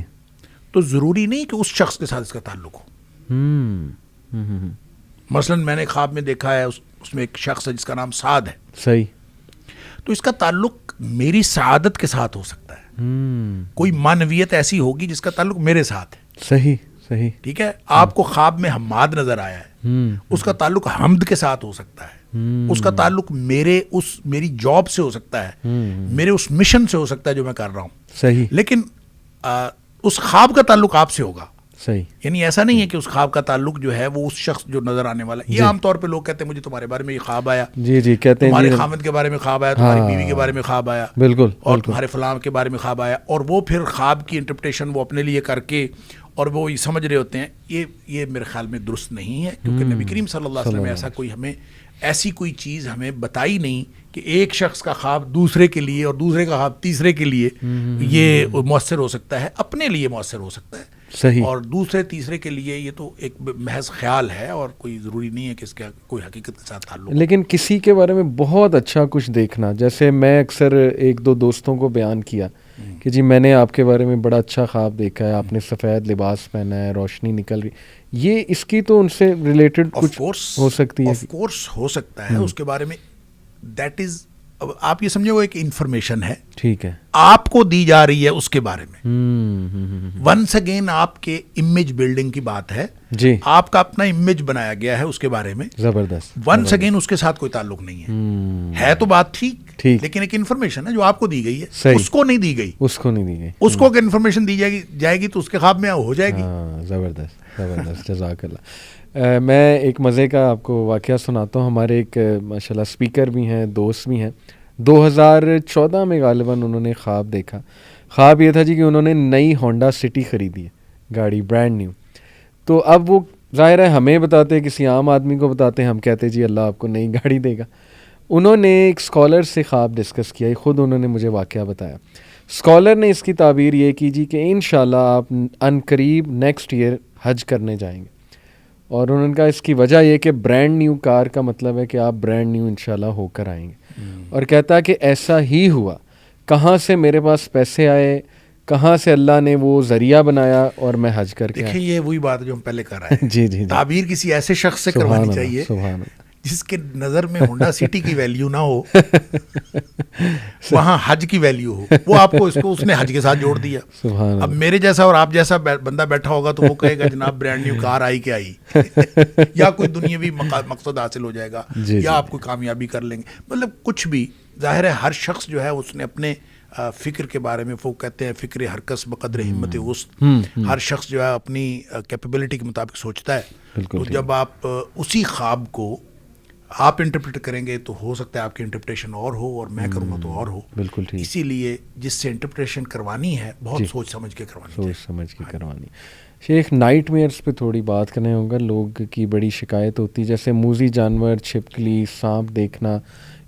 تو ضروری نہیں کہ اس شخص کے ساتھ اس کا تعلق ہو. مثلا میں نے خواب میں دیکھا ہے اس میں ایک شخص ہے جس کا نام سعد ہے, صحیح, تو اس کا تعلق میری سعادت کے ساتھ ہو سکتا ہے. کوئی معنویت ایسی ہوگی جس کا تعلق میرے ساتھ ہے. صحیح صحیح, ٹھیک ہے. آپ کو خواب میں حماد نظر آیا ہے, اس کا تعلق حمد کے ساتھ ہو سکتا ہے. اس کا تعلق میری جاب سے ہو سکتا ہے, میرے اس مشن سے ہو سکتا ہے جو میں کر رہا ہوں. صحیح. لیکن اس خواب کا تعلق آپ سے ہوگا. صحیح. یعنی ایسا نہیں ہے کہ اس خواب کا تعلق جو ہے وہ اس شخص جو نظر آنے والا ہے. یہ عام طور پہ لوگ کہتے ہیں مجھے تمہارے بارے میں یہ خواب آیا, جی کہتے ہیں تمہارے خامد کے بارے میں خواب آیا, تمہاری بیوی کے بارے میں خواب آیا, بالکل, اور تمہارے فلاں کے بارے میں خواب آیا, اور وہ پھر خواب کی انٹرپریٹیشن وہ اپنے لیے کر کے اور وہ یہ سمجھ رہے ہوتے ہیں. یہ میرے خیال میں درست نہیں ہے, کیونکہ نبی کریم صلی اللہ علیہ وسلم نے ایسا کوئی ہمیں ایسی کوئی چیز ہمیں بتائی نہیں کہ ایک شخص کا خواب دوسرے کے لیے اور دوسرے کا خواب تیسرے کے لیے یہ مؤثر ہو سکتا ہے. اپنے لیے مؤثر ہو سکتا ہے, صحیح, اور دوسرے تیسرے کے لیے یہ تو ایک محض خیال ہے اور کوئی ضروری نہیں ہے کہ اس کا کوئی حقیقت کے ساتھ تعلق. لیکن کسی کے بارے میں بہت اچھا کچھ دیکھنا, جیسے میں اکثر ایک دو دوستوں کو بیان کیا کہ جی میں نے آپ کے بارے میں بڑا اچھا خواب دیکھا ہے, آپ نے سفید لباس پہنا ہے, روشنی نکل رہی, یہ اس کی تو ان سے ریلیٹڈ کچھ ہو سکتی ہے. آف کورس ہو سکتا ہے اس کے بارے میں. دیٹ از, آپ یہ سمجھے وہ ایک انفارمیشن ہے, ٹھیک ہے, آپ کو دی جا رہی ہے اس کے بارے میں. ونس اگین آپ کے امیج بلڈنگ کی بات ہے, جی, آپ کا اپنا امیج بنایا گیا ہے اس کے بارے میں, زبردست. ونس اگین اس کے ساتھ کوئی تعلق نہیں ہے تو بات ٹھیک, لیکن ایک انفارمیشن ہے جو آپ کو دی گئی ہے, اس کو نہیں دی گئی, اس کو اگر انفارمیشن دی جائے گی تو اس کے خواب میں ہو جائے گی. زبردست زبردست, جزاک اللہ. میں ایک مزے کا آپ کو واقعہ سناتا ہوں. ہمارے ایک ماشاء اللہ اسپیکر بھی ہیں, دوست بھی ہیں. 2014 میں غالباً انہوں نے خواب دیکھا. خواب یہ تھا جی کہ انہوں نے نئی ہونڈا سٹی خریدی ہے, گاڑی برانڈ نیو. تو اب وہ ظاہر ہے ہمیں بتاتے, کسی عام آدمی کو بتاتے, ہم کہتے جی اللہ آپ کو نئی گاڑی دے گا. انہوں نے ایک اسکالر سے خواب ڈسکس کیا, خود انہوں نے مجھے واقعہ بتایا. اسکالر نے اس کی تعبیر یہ کی جی کہ انشاءاللہ آپ ان قریب نیکسٹ ایئر حج کرنے جائیں گے. اور انہوں نے کہا اس کی وجہ یہ کہ برانڈ نیو کار کا مطلب ہے کہ آپ برانڈ نیو انشاءاللہ ہو کر آئیں گے. اور کہتا ہے کہ ایسا ہی ہوا. کہاں سے میرے پاس پیسے آئے, کہاں سے اللہ نے وہ ذریعہ بنایا اور میں حج کر کے دیکھیں یہ وہی بات جو ہم پہلے کر رہے ہیں. جی جی جی, تعبیر کسی ایسے شخص سے کروانی چاہیے سبحان اللہ, جس کے نظر میں ہونڈا سٹی کی ویلیو نہ ہو, وہاں حج کی ویلیو ہو. وہ آپ کو اس نے حج کے ساتھ جوڑ دیا. اب میرے جیسا اور آپ جیسا بندہ بیٹھا ہوگا تو وہ کہے گا جناب برانڈ نیو کار آئی کہ آئی, یا کوئی دنیاوی مقصد حاصل ہو جائے گا, یا آپ کوئی کامیابی کر لیں گے. مطلب کچھ بھی ظاہر ہے, ہر شخص جو ہے اس نے اپنے فکر کے بارے میں, وہ کہتے ہیں فکر ہر کس بقدر ہمت وسط, ہر شخص جو ہے اپنی کیپیبلٹی کے مطابق سوچتا ہے. تو جب آپ اسی خواب کو آپ انٹرپریٹ کریں گے تو ہو سکتا ہے آپ کی انٹرپریٹیشن اور ہو اور میں کروں گا تو اور ہو. بالکل ٹھیک. اسی لیے جس سے انٹرپریٹیشن کروانی ہے بہت سوچ سمجھ کے کروانی, سوچ سمجھ کے کروانی. شیخ نائٹ میئرس پہ تھوڑی بات کرنے ہوگا. لوگ کی بڑی شکایت ہوتی جیسے موذی جانور, چھپکلی, سانپ دیکھنا,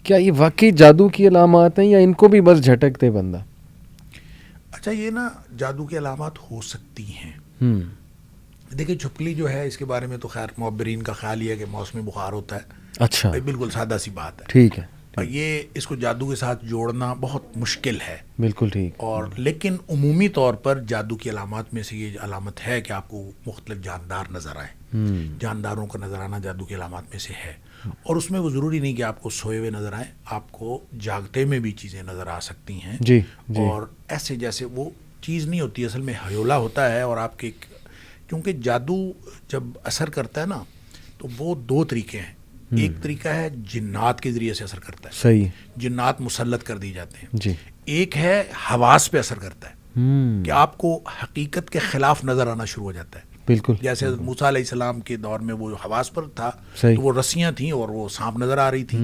کیا یہ واقعی جادو کی علامات ہیں یا ان کو بھی بس جھٹک دے بندہ؟ اچھا, یہ نا جادو کی علامات ہو سکتی ہیں. دیکھیں چھپکلی جو ہے اس کے بارے میں تو خیر معبرین کا خیال یہ ہے کہ موسمی بخار ہوتا ہے. اچھا, بالکل سادہ سی بات ہے. ٹھیک ہے. یہ اس کو جادو کے ساتھ جوڑنا بہت مشکل ہے. بالکل ٹھیک. اور لیکن عمومی طور پر جادو کی علامات میں سے یہ علامت ہے کہ آپ کو مختلف جاندار نظر آئیں. جانداروں کا نظر آنا جادو کی علامات میں سے ہے. اور اس میں وہ ضروری نہیں کہ آپ کو سوئے ہوئے نظر آئیں, آپ کو جاگتے میں بھی چیزیں نظر آ سکتی ہیں. جی. اور ایسے جیسے وہ چیز نہیں ہوتی, اصل میں ہیولا ہوتا ہے. اور آپ کے کیونکہ جادو جب اثر کرتا ہے نا تو وہ دو طریقے ہیں. ایک طریقہ ہے جنات کے ذریعے سے اثر کرتا ہے. صحیح. جنات مسلط کر دی جاتے ہیں. جی. ایک ہے حواس پہ اثر کرتا ہے کہ آپ کو حقیقت کے خلاف نظر آنا شروع ہو جاتا ہے. بالکل. جیسے موسیٰ علیہ السلام کے دور میں وہ حواس پر تھا تو وہ رسیاں تھیں اور وہ سانپ نظر آ رہی تھی,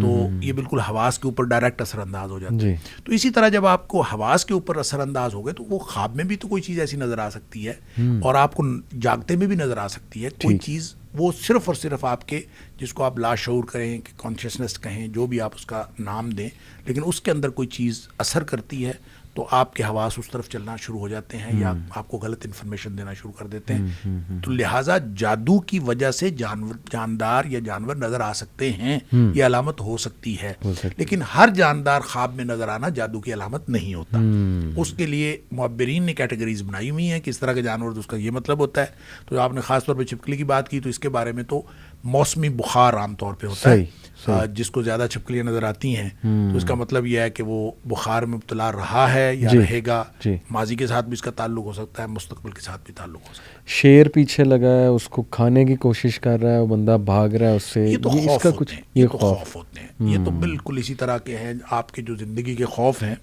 تو یہ بالکل حواس کے اوپر ڈائریکٹ اثر انداز ہو جاتا ہے. تو اسی طرح جب آپ کو حواس کے اوپر اثر انداز ہو گئے تو وہ خواب میں بھی تو کوئی چیز ایسی نظر آ سکتی ہے, اور آپ کو جاگتے میں بھی نظر آ سکتی ہے کوئی چیز. وہ صرف اور صرف آپ کے, جس کو آپ لاشعور کہیں کہ کانشیسنس کہیں, جو بھی آپ اس کا نام دیں, لیکن اس کے اندر کوئی چیز اثر کرتی ہے تو آپ کے حواس اس طرف چلنا شروع ہو جاتے ہیں یا آپ کو غلط انفارمیشن دینا شروع کر دیتے ہیں. تو لہٰذا جادو کی وجہ سے جاندار یا جانور نظر آ سکتے ہیں, یہ علامت ہو سکتی ہے. لیکن ہر جاندار خواب میں نظر آنا جادو کی علامت نہیں ہوتا. اس کے لیے معبرین نے کیٹیگریز بنائی ہوئی ہیں کہ اس طرح کے جانور اس کا یہ مطلب ہوتا ہے. تو آپ نے خاص طور پہ چھپکلی کی بات کی تو اس کے بارے میں تو موسمی بخار عام طور پہ ہوتا ہے. جس کو زیادہ چھپکلیاں نظر آتی ہیں تو اس کا مطلب یہ ہے کہ وہ بخار میں مبتلا رہا ہے یا رہے گا. ماضی کے ساتھ بھی اس کا تعلق ہو سکتا ہے, مستقبل کے ساتھ بھی تعلق ہو سکتا ہے. شیر پیچھے لگا ہے, اس کو کھانے کی کوشش کر رہا ہے, وہ بندہ بھاگ رہا ہے اس سے. یہ تو خوف ہوتے ہیں, یہ تو خوف ہوتے ہیں. یہ تو بالکل اسی طرح کے ہیں آپ کے جو زندگی کے خوف ہیں.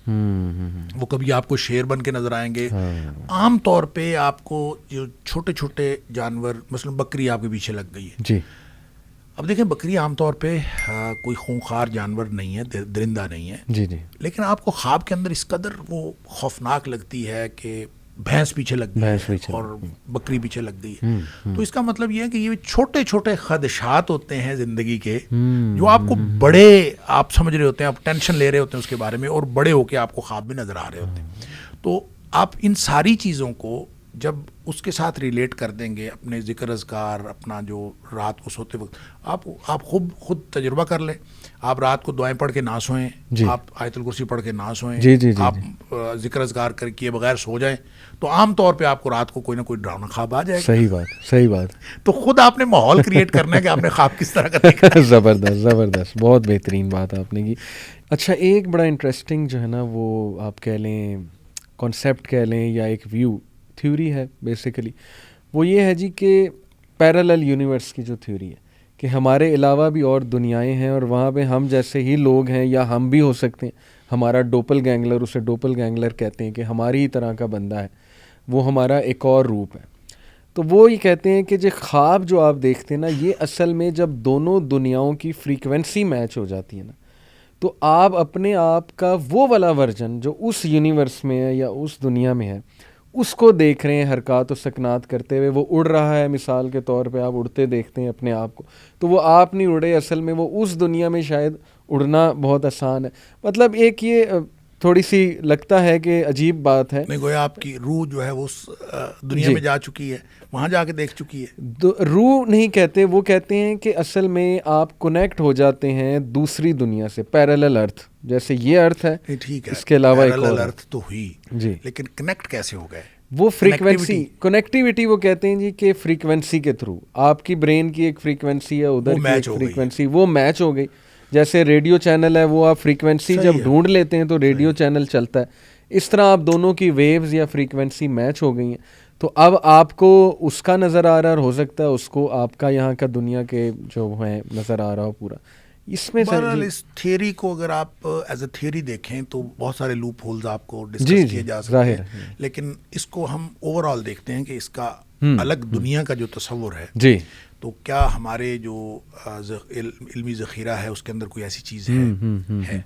وہ کبھی آپ کو شیر بن کے نظر آئیں گے. عام طور پہ آپ کو جو چھوٹے چھوٹے جانور, مثلا بکری آپ کے پیچھے لگ گئی ہے. جی. اب دیکھیں بکری عام طور پہ کوئی خونخوار جانور نہیں ہے, درندہ نہیں ہے. جی جی. لیکن آپ کو خواب کے اندر اس قدر وہ خوفناک لگتی ہے کہ بھینس پیچھے لگ گئی ہے اور بکری پیچھے لگ گئی ہے. تو اس کا مطلب یہ ہے کہ یہ چھوٹے چھوٹے خدشات ہوتے ہیں زندگی کے, جو آپ کو بڑے, آپ سمجھ رہے ہوتے ہیں, آپ ٹینشن لے رہے ہوتے ہیں اس کے بارے میں, اور بڑے ہو کے آپ کو خواب میں نظر آ رہے ہوتے ہیں. تو آپ ان ساری چیزوں کو جب اس کے ساتھ ریلیٹ کر دیں گے, اپنے ذکر اذکار, اپنا جو رات کو سوتے وقت آپ خود تجربہ کر لیں. آپ رات کو دعائیں پڑھ کے نہ سوئیں, آپ آیت الکرسی پڑھ کے نہ سوئیں, آپ ذکر اذکار کر کیے بغیر سو جائیں, تو عام طور پہ آپ کو رات کو کوئی نہ کوئی ڈراؤنا خواب آ جائے گا. صحیح بات, صحیح بات. تو خود آپ نے ماحول کریٹ کرنا ہے کہ آپ نے خواب کس طرح کا دیکھا ہے. زبردست زبردست, بہت بہترین بات آپ نے کی. اچھا, ایک بڑا انٹرسٹنگ جو ہے نا, وہ آپ کہہ لیں کانسیپٹ کہہ لیں یا ایک ویو, تھیوری ہے بیسیکلی, وہ یہ ہے جی کہ پیرالل یونیورس کی جو تھیوری ہے کہ ہمارے علاوہ بھی اور دنیایں ہیں, اور وہاں پہ ہم جیسے ہی لوگ ہیں یا ہم بھی ہو سکتے ہیں. ہمارا ڈوپل گینگلر, اسے ڈوپل گینگلر کہتے ہیں کہ ہماری ہی طرح کا بندہ ہے, وہ ہمارا ایک اور روپ ہے. تو وہ یہ کہتے ہیں کہ جو خواب جو آپ دیکھتے ہیں نا, یہ اصل میں جب دونوں دنیاؤں کی فریکوینسی میچ ہو جاتی ہے نا, تو آپ اپنے آپ کا وہ والا ورژن جو اس یونیورس میں ہے یا اس دنیا میں ہے, اس کو دیکھ رہے ہیں حرکات و سکنات کرتے ہوئے. وہ اڑ رہا ہے مثال کے طور پہ, آپ اڑتے دیکھتے ہیں اپنے آپ کو, تو وہ آپ نہیں اڑے, اصل میں وہ اس دنیا میں شاید اڑنا بہت آسان ہے. مطلب ایک یہ تھوڑی سی لگتا ہے کہ عجیب بات ہے. نہیں گویا آپ کی روح جو ہے وہ اس دنیا میں جا چکی ہے, وہاں جا کے دیکھ چکی ہے. روح نہیں کہتے, وہ کہتے ہیں کہ اصل میں آپ کنیکٹ ہو جاتے ہیں دوسری دنیا سے, پیرالل ارتھ, جیسے یہ ارتھ ہے ٹھیک ہے, اس کے علاوہ ایک پیرالل اور ارتھ تو ہوئی جی, لیکن کنیکٹ کیسے ہو گئے؟ وہ فریکوینسی, کنیکٹیوٹی وہ کہتے ہیں جی کہ فریکوینسی کے تھرو آپ کی برین کی ایک فریکوینسی ہے, ادھر کی ایک فریکوینسی, وہ میچ ہو گئی. جیسے ریڈیو چینل ہے, وہ آپ فریکوینسی جب ڈھونڈ لیتے ہیں تو ریڈیو چینل چلتا ہے, اس طرح آپ دونوں کی ویوز یا فریکوینسی میچ ہو گئی ہیں. تو اب آپ کو اس کا نظر آ رہا ہے, اور ہو سکتا ہے اس کو آپ کا یہاں کا دنیا کے جو ہے نظر آ رہا ہو پورا. اس میں بہرحال اس تھیوری کو اگر آپ ایز اے تھیوری دیکھیں تو بہت سارے لوپ ہولز آپ کو ڈسکس کیے جا سکتے ہیں, لیکن اس کو ہم اوور آل دیکھتے ہیں کہ اس کا الگ دنیا کا جو تصور ہے جی, تو کیا ہمارے جو علمی ذخیرہ ہے اس کے اندر کوئی ایسی چیز ہے.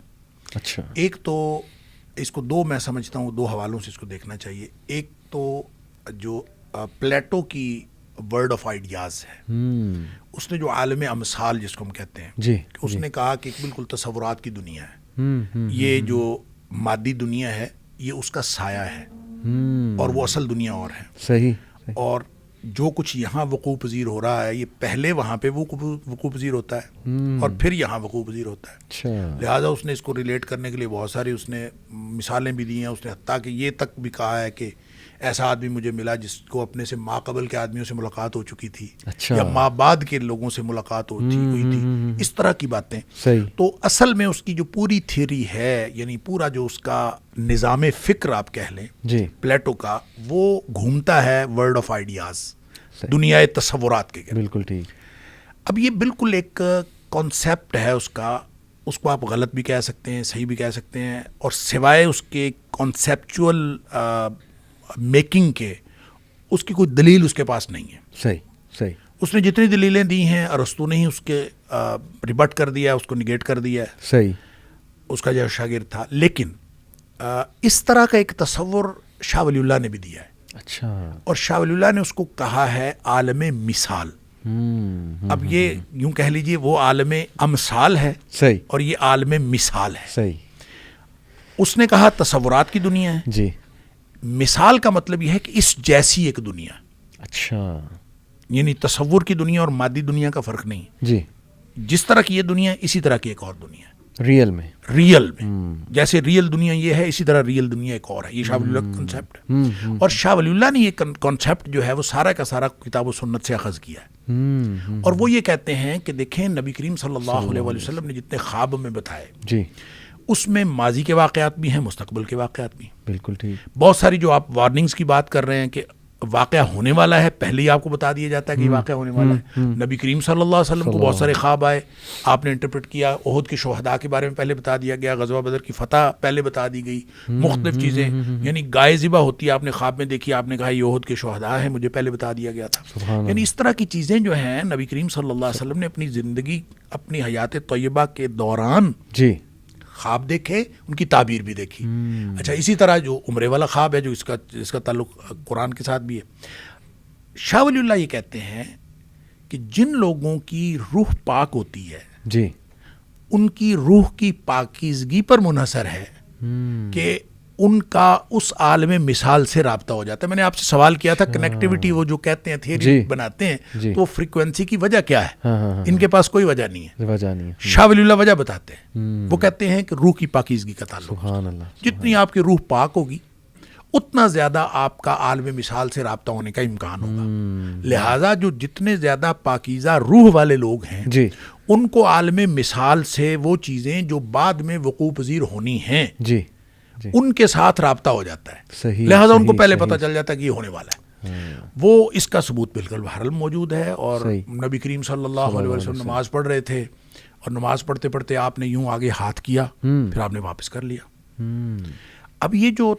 اچھا, ایک تو اس کو دو میں سمجھتا ہوں, دو حوالوں سے اس کو دیکھنا چاہیے. ایک تو جو پلیٹو کی ورڈ آف آئیڈیاز ہے, اس نے جو عالم امثال جس کو ہم کہتے ہیں جی, اس نے کہا کہ بالکل تصورات کی دنیا ہے, یہ جو مادی دنیا ہے یہ اس کا سایہ ہے, اور وہ اصل دنیا اور ہے. صحیح. اور جو کچھ یہاں وقوع پذیر ہو رہا ہے یہ پہلے وہاں پہ وقوع پذیر ہوتا ہے اور پھر یہاں وقوع پذیر ہوتا ہے. لہٰذا اس نے اس کو ریلیٹ کرنے کے لیے بہت ساری اس نے مثالیں بھی دی ہیں. اس نے حتیٰ کہ یہ تک بھی کہا ہے کہ ایسا آدمی مجھے ملا جس کو اپنے سے ماں قبل کے آدمیوں سے ملاقات ہو چکی تھی, یا ماں بعد کے لوگوں سے ملاقات ہوئی تھی, اس طرح کی باتیں. تو اصل میں اس کی جو پوری تھیوری ہے, یعنی پورا جو اس کا نظام فکر آپ کہہ لیں پلیٹو کا, وہ گھومتا ہے ورلڈ آف آئیڈیاز, دنیا تصورات کے. بالکل ٹھیک. اب یہ بالکل ایک کانسیپٹ ہے اس کا, اس کو آپ غلط بھی کہہ سکتے ہیں, صحیح بھی کہہ سکتے ہیں, اور سوائے اس کے کانسیپچول میکنگ کے اس کی کوئی دلیل اس کے پاس نہیں ہے. صحیح. اس نے جتنی دلیلیں دی ہیں ارسطو نے ہی اس کے ریبٹ کر دیا, اس کو نگیٹ کر دیا ہے. صحیح. اس کا جو شاگرد تھا, لیکن اس طرح کا ایک تصور شاہ ولی اللہ نے بھی دیا ہے. اچھا. اور شاہ ولی اللہ نے اس کو کہا ہے عالم مثال. اب یہ یوں کہہ لیجئے وہ عالم امثال ہے, صحیح, اور یہ عالم مثال ہے. صحیح. اس نے کہا تصورات کی دنیا ہے. جی. مثال کا مطلب یہ ہے کہ اس جیسی ایک دنیا. اچھا. یعنی تصور کی دنیا اور مادی دنیا کا فرق نہیں. جی. جس طرح کی یہ دنیا اسی طرح کی ایک اور دنیا ہے. ریئل میں جیسے ریئل دنیا یہ ہے, اسی طرح ریئل دنیا ایک اور ہے. یہ شاہ ولی اللہ کا کنسیپٹ ہے. اور شاہ ولی اللہ نے یہ کنسیپٹ جو ہے وہ سارا کا سارا کتاب و سنت سے اخذ کیا ہے. اور وہ یہ کہتے ہیں کہ دیکھیں نبی کریم صلی اللہ علیہ وسلم نے جتنے خواب میں بتائے, جی, اس میں ماضی کے واقعات بھی ہیں, مستقبل کے واقعات بھی. بالکل ٹھیک. بہت ساری جو آپ وارننگز کی بات کر رہے ہیں کہ واقعہ ہونے والا ہے, پہلے ہی آپ کو بتا دیا جاتا ہے کہ یہ واقعہ ہونے والا ہے. نبی کریم صلی اللہ علیہ وسلم کو بہت سارے خواب آئے, آپ نے انٹرپریٹ کیا. احد کے شہداء کے بارے میں پہلے بتا دیا گیا, غزوہ بدر کی فتح پہلے بتا دی گئی, مختلف چیزیں. یعنی گائے ذبح ہوتی ہے, آپ نے خواب میں دیکھی, آپ نے کہا یہ احد کے شہداء ہیں, مجھے پہلے بتا دیا گیا تھا. یعنی اس طرح کی چیزیں جو ہیں نبی کریم صلی اللہ علیہ وسلم نے اپنی زندگی, اپنی حیات طیبہ کے دوران جی خواب دیکھے, ان کی تعبیر بھی دیکھی. اچھا, اسی طرح جو عمرے والا خواب ہے جو اس کا تعلق قرآن کے ساتھ بھی ہے. شاہ ولی اللہ یہ کہتے ہیں کہ جن لوگوں کی روح پاک ہوتی ہے, جی, ان کی روح کی پاکیزگی پر منحصر ہے کہ ان کا اس عالم مثال سے رابطہ ہو جاتا ہے. میں نے آپ سے سوال کیا تھا کنیکٹیوٹی, وہ جو کہتے ہیں تھیوری بناتے ہیں, تو فریکوینسی کی وجہ کیا ہے؟ ان کے پاس کوئی وجہ نہیں ہے. شاہ ولی اللہ وجہ بتاتے ہیں. وہ کہتے ہیں کہ روح کی پاکیزگی کا تعلق. جتنی آپ کی روح پاک ہوگی اتنا زیادہ آپ کا عالم مثال سے رابطہ ہونے کا امکان ہوگا. لہٰذا جو جتنے زیادہ پاکیزہ روح والے لوگ ہیں, جی, ان کو عالم مثال سے وہ چیزیں جو بعد میں وقوع پذیر ہونی ہیں, جی, ان کے ساتھ رابطہ ہو جاتا ہے. صحیح. لہٰذا ان کو پہلے پتہ چل جاتا ہے کہ یہ ہونے والا ہے. وہ اس کا ثبوت بالکل بہرحال موجود ہے. اور نبی کریم صلی اللہ علیہ وسلم نماز پڑھ رہے تھے, اور نماز پڑھتے پڑھتے آپ نے یوں آگے ہاتھ کیا, پھر آپ نے واپس کر لیا. اب یہ جو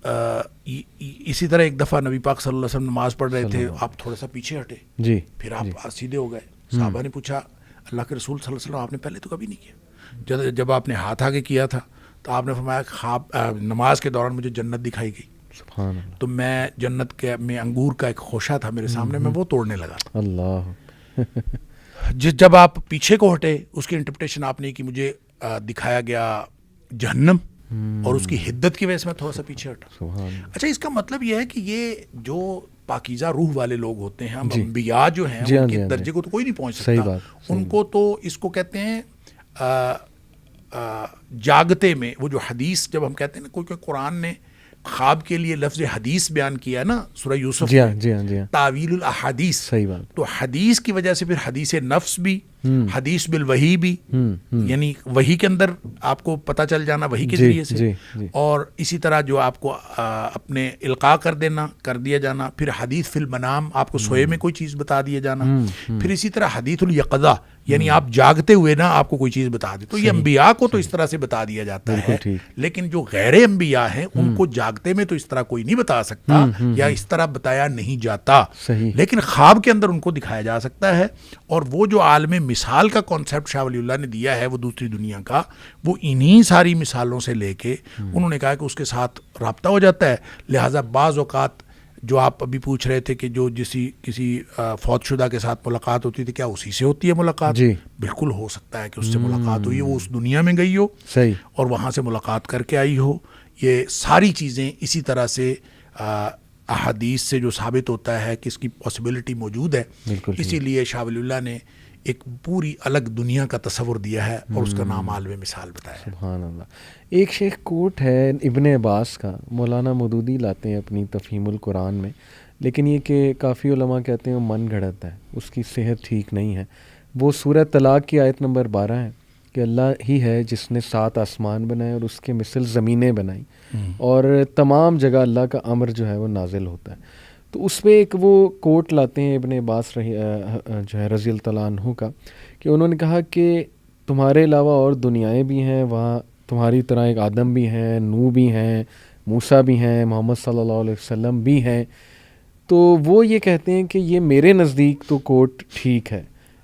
اسی طرح ایک دفعہ نبی پاک صلی اللہ علیہ وسلم نماز پڑھ رہے تھے, آپ تھوڑا سا پیچھے ہٹے, جی, پھر آپ سیدھے ہو گئے. صحابہ نے پوچھا اللہ کے رسول صلی اللہ علیہ وسلم آپ نے پہلے تو کبھی نہیں کیا. جب آپ نے ہاتھ آگے کیا تھا تو آپ نے فرمایا خواب نماز کے دوران مجھے جنت دکھائی گئی, تو میں جنت کے میں انگور کا ایک خوشہ تھا میرے سامنے, میں وہ توڑنے لگا. اللہ. جب آپ پیچھے کو ہٹے, اس کی انٹرپریٹیشن آپ نے کی, مجھے دکھایا گیا جہنم, اور اس کی حدت کی وجہ سے میں تھوڑا سا پیچھے ہٹا. سبحان اللہ. اچھا اس کا مطلب یہ ہے کہ یہ جو پاکیزہ روح والے لوگ ہوتے ہیں, ہم جی. انبیاء جو ہیں جی ہاں، ان جی کے ہاں، درجے کو تو کوئی نہیں پہنچ صحیح سکتا. بات، ان کو تو اس کو کہتے ہیں جاگتے میں. وہ جو حدیث جب ہم کہتے ہیں نا, کوئی قرآن نے خواب کے لیے لفظ حدیث بیان کیا ہے نا سورہ یوسف جی ہاں میں, جی ہاں جی ہاں، تعویل الاحادیث. صحیح بات. تو حدیث کی وجہ سے پھر حدیث نفس بھی, حدیث بالوحی بھی, یعنی وحی کے اندر آپ کو پتہ چل جانا وحی کے جی ذریعے سے, جی جی اور اسی طرح جو آپ کو اپنے القاء کر دیا جانا, پھر حدیث فی المنام, آپ کو سوئے میں کوئی چیز بتا دیا جانا, پھر اسی طرح حدیث الیقظہ, یعنی آپ جاگتے ہوئے نا آپ کو کوئی چیز بتا دے. تو یہ انبیاء کو تو اس طرح سے بتا دیا جاتا ہے, لیکن جو غیر انبیاء ہیں ان کو جاگتے میں تو اس طرح کوئی نہیں بتا سکتا, یا اس طرح بتایا نہیں جاتا, صحیح. لیکن خواب کے اندر ان کو دکھایا جا سکتا ہے. اور وہ جو عالم مثال کا کانسیپٹ شاہ ولی اللہ نے دیا ہے وہ دوسری دنیا کا, وہ انہی ساری مثالوں سے لے کے انہوں نے کہا کہ اس کے ساتھ رابطہ ہو جاتا ہے. لہٰذا بعض اوقات جو آپ ابھی پوچھ رہے تھے کہ جو کسی فوت شدہ کے ساتھ ملاقات ہوتی تھی, کیا اسی سے ہوتی ہے ملاقات؟ جی بالکل ہو سکتا ہے کہ اس سے ملاقات ہوئی ہے, وہ اس دنیا میں گئی ہو صحیح, اور وہاں سے ملاقات کر کے آئی ہو. یہ ساری چیزیں اسی طرح سے احادیث سے جو ثابت ہوتا ہے کہ اس کی پاسبلٹی موجود ہے. بالکل. اسی لیے شاہ ولی اللہ نے ایک پوری الگ دنیا کا تصور دیا ہے اور اس کا نام عالم مثال بتایا ہے. سبحان اللہ. ایک شیخ کوٹ ہے ابن عباس کا, مولانا مودودی لاتے ہیں اپنی تفہیم القرآن میں, لیکن یہ کہ کافی علماء کہتے ہیں وہ من گھڑت ہے, اس کی صحت ٹھیک نہیں ہے. وہ سورہ طلاق کی آیت نمبر 12 ہے کہ اللہ ہی ہے جس نے 7 آسمان بنائے اور اس کے مثل زمینیں بنائیں, اور تمام جگہ اللہ کا امر جو ہے وہ نازل ہوتا ہے. تو اس پہ ایک وہ کوٹ لاتے ہیں ابن عباس جو ہے رضی اللہ تعالیٰ عنہ کا, کہ انہوں نے کہا کہ تمہارے علاوہ اور دنیایں بھی ہیں, وہاں تمہاری طرح ایک آدم بھی ہیں, نوح بھی ہیں, موسیٰ بھی ہیں, محمد صلی اللہ علیہ وسلم بھی ہیں. تو وہ یہ کہتے ہیں کہ یہ میرے نزدیک تو کوٹ ٹھیک ہے,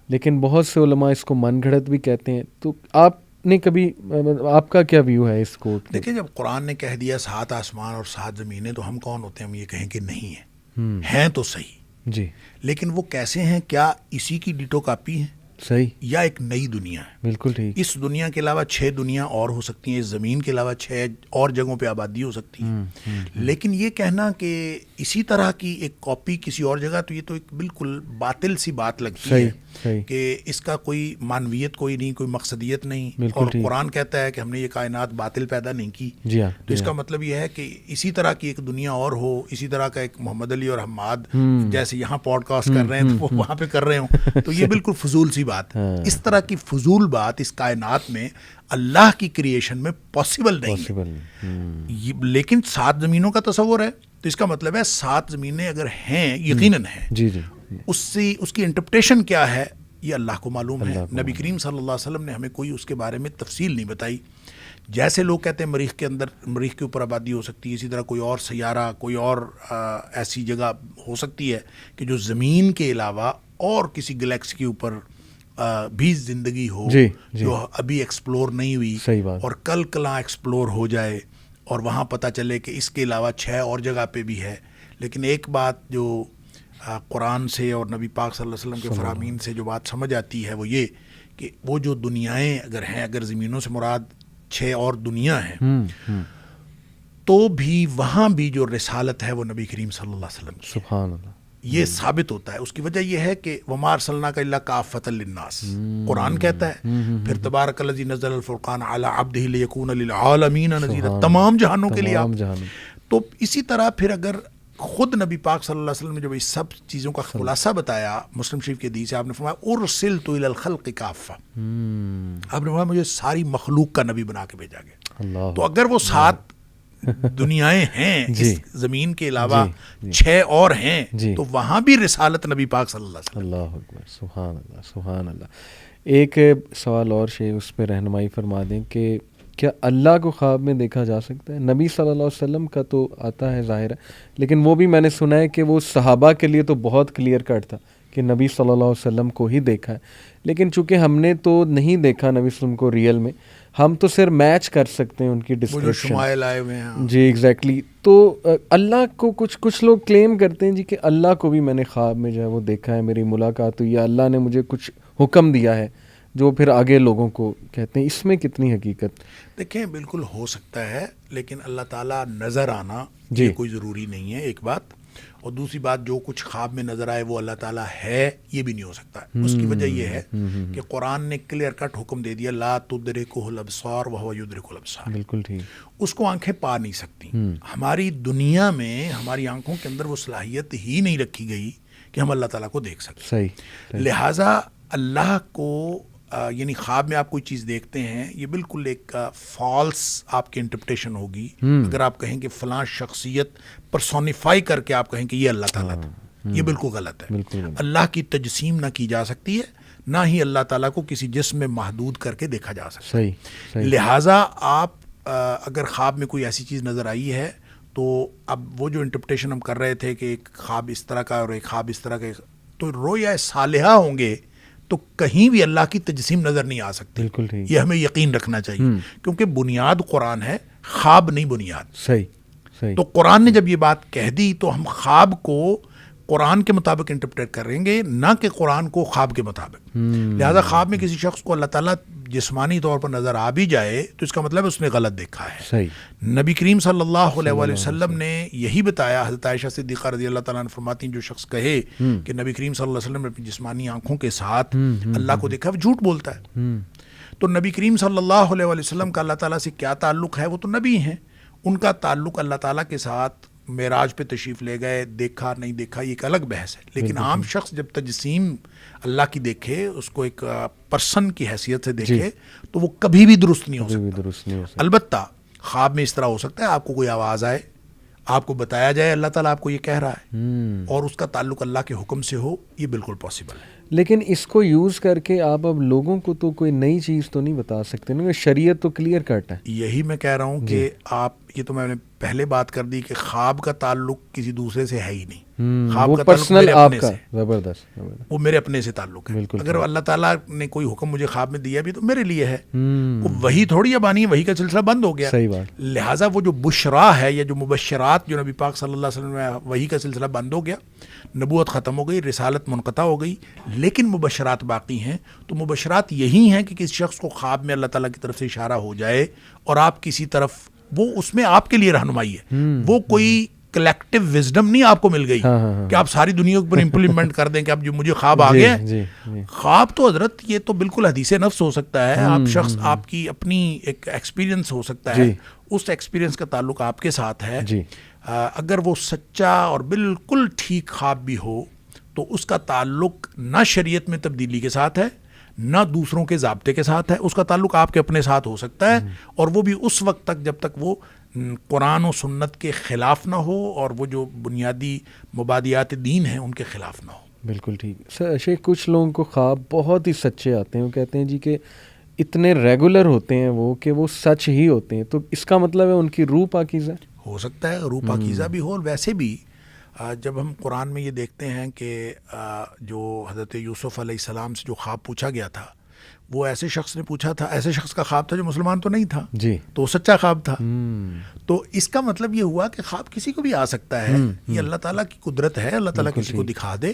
لیکن بہت سے علماء اس کو من گھڑت بھی کہتے ہیں. تو آپ نے کبھی, آپ کا کیا ویو ہے اس کوٹ؟ دیکھیں جب قرآن نے کہہ دیا 7 آسمان اور 7 زمینیں, تو ہم کون ہوتے ہیں ہم یہ کہیں کہ نہیں ہیں تو صحیح جی, لیکن وہ کیسے ہیں؟ کیا اسی کی ڈیٹو کاپی ہے صحیح, یا ایک نئی دنیا ہے؟ بالکل ٹھیک. اس دنیا کے علاوہ 6 دنیا اور ہو سکتی ہیں, اس زمین کے علاوہ 6 اور جگہوں پہ آبادی ہو سکتی ہے. لیکن یہ کہنا کہ اسی طرح کی ایک کاپی کسی اور جگہ, تو یہ تو ایک بالکل باطل سی بات لگتی ہے کہ اس کا کوئی معنویت کوئی نہیں, کوئی مقصدیت نہیں. اور قرآن کہتا ہے کہ ہم نے یہ کائنات باطل پیدا نہیں کی. جی ہاں, تو اس کا مطلب یہ ہے کہ اسی طرح کی ایک دنیا اور ہو, اسی طرح کا ایک محمد علی اور حماد جیسے یہاں پوڈ کاسٹ کر رہے ہیں تو وہ وہاں پہ کر رہے ہوں, تو یہ بالکل فضول سی بات ہے. اس طرح کی فضول بات اس کائنات میں اللہ کی کریشن میں پاسبل نہیں ہے. لیکن 7 زمینوں کا تصور ہے, تو اس کا مطلب ہے 7 زمینیں اگر ہیں, یقیناً ہیں. جی جی, اس کی انٹرپریٹیشن کیا ہے یہ اللہ کو معلوم ہے. نبی کریم صلی اللہ علیہ وسلم نے ہمیں کوئی اس کے بارے میں تفصیل نہیں بتائی. جیسے لوگ کہتے ہیں مریخ کے اندر, مریخ کے اوپر آبادی ہو سکتی ہے, اسی طرح کوئی اور سیارہ, کوئی اور ایسی جگہ ہو سکتی ہے کہ جو زمین کے علاوہ اور کسی گلیکسی کے اوپر بھی زندگی ہو, جو ابھی ایکسپلور نہیں ہوئی اور کل کلاں ایکسپلور ہو جائے, اور وہاں پتہ چلے کہ اس کے علاوہ 6 اور جگہ پہ بھی ہے. لیکن ایک بات جو قرآن سے اور نبی پاک صلی اللہ علیہ وسلم کے فرامین سے جو بات سمجھ آتی ہے وہ یہ کہ وہ جو دنیایں اگر ہیں, اگر زمینوں سے مراد 6 اور دنیا ہیں, تو بھی وہاں بھی جو رسالت ہے وہ نبی کریم صلی اللہ علیہ وسلم کی. سبحان اللہ. یہ ثابت ہوتا ہے. اس کی وجہ یہ ہے کہ وما ارسلناک الا کافۃ للناس, قرآن کہتا ہے. پھر تبارک الذی نزل الفرقان علی عبدہ لیکون للعالمین نذیرا, تمام جہانوں کے لیے آپ. تو اسی طرح پھر اگر خود نبی پاک صلی اللہ علیہ وسلم نے جب اس سب چیزوں کا خلاصہ بتایا, مسلم شریف کے حدیث ہے, آپ نے فرمایا ارسلت الی الخلق کافہ, آپ نے فرمایا مجھے ساری مخلوق کا نبی بنا کے بھیجا گیا. تو اگر وہ 7 دنیایں ہیں اس زمین کے علاوہ 6 اور ہیں, تو وہاں بھی رسالت نبی پاک صلی اللہ علیہ وسلم. اللہ اکبر, سبحان اللہ سبحان اللہ. ایک سوال اور شیخ اس پہ رہنمائی فرما دیں کہ کیا اللہ کو خواب میں دیکھا جا سکتا ہے؟ نبی صلی اللہ علیہ وسلم کا تو آتا ہے ظاہر ہے, لیکن وہ بھی میں نے سنا ہے کہ وہ صحابہ کے لیے تو بہت کلیئر کٹ تھا کہ نبی صلی اللہ علیہ وسلم کو ہی دیکھا ہے. لیکن چونکہ ہم نے تو نہیں دیکھا نبی صلی اللہ علیہ وسلم کو ریئل میں, ہم تو صرف میچ کر سکتے ہیں ان کی ڈسکرپشن. شمائل آئے ہوئے ہیں. جی ایگزیکٹلی. تو اللہ کو کچھ لوگ کلیم کرتے ہیں جی کہ اللہ کو بھی میں نے خواب میں جو ہے وہ دیکھا ہے, میری ملاقات ہوئی, یا اللہ نے مجھے کچھ حکم دیا ہے. جو پھر آگے لوگوں کو کہتے ہیں، اس میں کتنی حقیقت؟ دیکھیں بالکل ہو سکتا ہے، لیکن اللہ تعالیٰ نظر آنا جی یہ کوئی ضروری نہیں ہے، ایک بات. اور دوسری بات، جو کچھ خواب میں نظر آئے وہ اللہ تعالیٰ ہے، یہ بھی نہیں ہو سکتا. اس کی وجہ یہ ہے کہ قرآن نے کلیئر کٹ حکم دے دیا، لا تدرکہ الابصار وہو یدرک الابصار. بالکل ٹھیک. اس کو آنکھیں پا نہیں سکتی. ہماری دنیا میں ہماری آنکھوں کے اندر وہ صلاحیت ہی نہیں رکھی گئی کہ ہم اللہ تعالیٰ کو دیکھ سکیں. صحیح. لہٰذا اللہ کو یعنی خواب میں آپ کوئی چیز دیکھتے ہیں، یہ بالکل ایک فالس آپ کی انٹرپریٹیشن ہوگی. اگر آپ کہیں کہ فلاں شخصیت پرسونیفائی کر کے آپ کہیں کہ یہ اللہ تعالیٰ تھا، یہ بالکل غلط ہے. اللہ کی تجسیم نہ کی جا سکتی ہے، نہ ہی اللہ تعالیٰ کو کسی جسم میں محدود کر کے دیکھا جا سکتا ہے. صحیح. لہٰذا آپ اگر خواب میں کوئی ایسی چیز نظر آئی ہے تو اب وہ جو انٹرپریٹیشن ہم کر رہے تھے کہ ایک خواب اس طرح کا اور ایک خواب اس طرح کا، تو رویا صالحہ ہوں گے تو کہیں بھی اللہ کی تجسیم نظر نہیں آ سکتی. بالکل ٹھیک. یہ ہمیں یقین رکھنا چاہیے، کیونکہ بنیاد قرآن ہے، خواب نہیں بنیاد. صحیح. تو قرآن نے جب یہ بات کہہ دی تو ہم خواب کو قرآن کے مطابق انٹرپریٹ کریں گے، نہ کہ قرآن کو خواب کے مطابق. لہذا خواب میں کسی شخص کو اللہ تعالیٰ جسمانی طور پر نظر آ بھی جائے تو اس کا مطلب اس نے غلط دیکھا ہے. صحیح. نبی کریم صلی اللہ علیہ وآلہ وسلم نے یہی بتایا. حضرت عائشہ صدیقہ رضی اللہ تعالیٰ عنہ فرماتی ہیں، جو شخص کہے کہ نبی کریم صلی اللہ علیہ وسلم نے اپنی جسمانی آنکھوں کے ساتھ اللہ کو دیکھا، وہ جھوٹ بولتا ہے. تو نبی کریم صلی اللہ علیہ وآلہ وسلم کا اللہ تعالیٰ سے کیا تعلق ہے؟ وہ تو نبی ہیں، ان کا تعلق اللہ تعالیٰ کے ساتھ معراج پہ تشریف لے گئے، دیکھا نہیں دیکھا یہ ایک الگ بحث ہے. لیکن عام شخص جب تجسیم اللہ کی دیکھے، اس کو ایک پرسن کی حیثیت سے دیکھے، تو وہ کبھی بھی درست نہیں ہو سکتا. البتہ خواب میں اس طرح ہو سکتا ہے آپ کو کوئی آواز آئے، آپ کو بتایا جائے اللہ تعالیٰ آپ کو یہ کہہ رہا ہے، اور اس کا تعلق اللہ کے حکم سے ہو، یہ بالکل پاسبل ہے. لیکن اس کو یوز کر کے آپ اب لوگوں کو تو کوئی نئی چیز تو نہیں بتا سکتے نا، شریعت تو کلیئر کٹ ہے. یہی میں کہہ رہا ہوں کہ آپ، یہ تو میں نے پہلے بات کر دی کہ خواب کا تعلق کسی دوسرے سے ہے ہی نہیں. خواب کا تعلق میرے اپنے سے، زبردست، وہ میرے اپنے سے تعلق ہے. اگر اللہ تعالیٰ نے کوئی حکم مجھے خواب میں دیا بھی تو میرے لیے ہے، وہ وہی تھوڑی اب آنی ہے، وہی کا سلسلہ بند ہو گیا. صحیح بات. لہٰذا وہ جو بشرا ہے یا جو مبشرات جو نبی پاک صلی اللہ علیہ وسلم میں، وہی کا سلسلہ بند ہو گیا، نبوت ختم ہو گئی، رسالت منقطع ہو گئی، لیکن مبشرات باقی ہیں. تو مبشرات یہی ہیں کہ کسی شخص کو خواب میں اللہ تعالیٰ کی طرف سے اشارہ ہو جائے اور آپ کسی طرف، وہ اس میں آپ کے لیے رہنمائی ہے. وہ کوئی کلیکٹیو وزڈم نہیں آپ کو مل گئی کہ آپ ساری دنیا پر امپلیمنٹ کر دیں کہ اب جو مجھے خواب آ گیا. خواب تو حضرت یہ تو بالکل حدیث نفس ہو سکتا ہے. آپ شخص، آپ کی اپنی ایک ایکسپیرینس ہو سکتا ہے، اس ایکسپیرینس کا تعلق آپ کے ساتھ ہے. اگر وہ سچا اور بالکل ٹھیک خواب بھی ہو تو اس کا تعلق نہ شریعت میں تبدیلی کے ساتھ ہے، نہ دوسروں کے ضابطے کے ساتھ ہے. اس کا تعلق آپ کے اپنے ساتھ ہو سکتا ہے، اور وہ بھی اس وقت تک جب تک وہ قرآن و سنت کے خلاف نہ ہو اور وہ جو بنیادی مبادیات دین ہیں ان کے خلاف نہ ہو. بالکل ٹھیک. شیخ، کچھ لوگوں کو خواب بہت ہی سچے آتے ہیں، وہ کہتے ہیں جی کہ اتنے ریگولر ہوتے ہیں وہ کہ وہ سچ ہی ہوتے ہیں، تو اس کا مطلب ہے ان کی روح پاکیزہ ہو سکتا ہے، روح پاکیزہ بھی ہو. اور ویسے بھی جب ہم قرآن میں یہ دیکھتے ہیں کہ جو حضرت یوسف علیہ السلام سے جو خواب پوچھا گیا تھا، وہ ایسے شخص نے پوچھا تھا، ایسے شخص کا خواب تھا جو مسلمان تو نہیں تھا، تو وہ سچا خواب تھا. تو اس کا مطلب یہ ہوا کہ خواب کسی کو بھی آ سکتا ہے. یہ اللہ تعالیٰ کی قدرت ہے، اللہ تعالیٰ کسی کو دکھا دے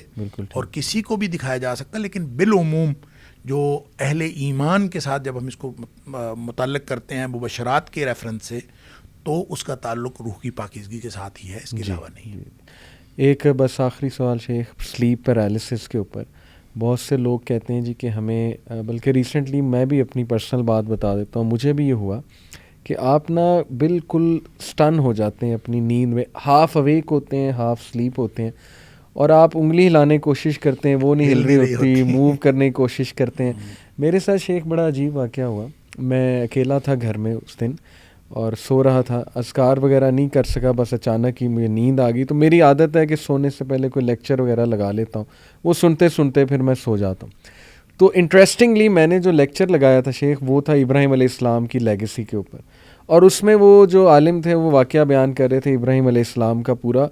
اور کسی کو بھی دکھایا جا سکتا ہے. لیکن بالعموم جو اہل ایمان کے ساتھ جب ہم اس کو متعلق کرتے ہیں مبشرات کے ریفرنس سے، تو اس کا تعلق روح کی پاکیزگی کے ساتھ ہی ہے، اس کے علاوہ نہیں. ایک بس آخری سوال شیخ، سلیپ پیرالسس کے اوپر بہت سے لوگ کہتے ہیں جی کہ ہمیں، بلکہ ریسنٹلی میں بھی اپنی پرسنل بات بتا دیتا ہوں، مجھے بھی یہ ہوا کہ آپ نا بالکل سٹن ہو جاتے ہیں اپنی نیند میں، ہاف اویک ہوتے ہیں، ہاف سلیپ ہوتے ہیں، اور آپ انگلی ہلانے کی کوشش کرتے ہیں، وہ نہیں ہل رہی ہوتی، موو کرنے کی کوشش کرتے ہیں. میرے ساتھ شیخ بڑا عجیب واقعہ ہوا. میں اکیلا تھا گھر میں اس دن اور سو رہا تھا، اذکار وغیرہ نہیں کر سکا، بس اچانک ہی مجھے نیند آ گئی. تو میری عادت ہے کہ سونے سے پہلے کوئی لیکچر وغیرہ لگا لیتا ہوں، وہ سنتے سنتے پھر میں سو جاتا ہوں. تو انٹرسٹنگلی میں نے جو لیکچر لگایا تھا شیخ، وہ تھا ابراہیم علیہ السلام کی لیگیسی کے اوپر، اور اس میں وہ جو عالم تھے وہ واقعہ بیان کر رہے تھے ابراہیم علیہ السلام کا پورا.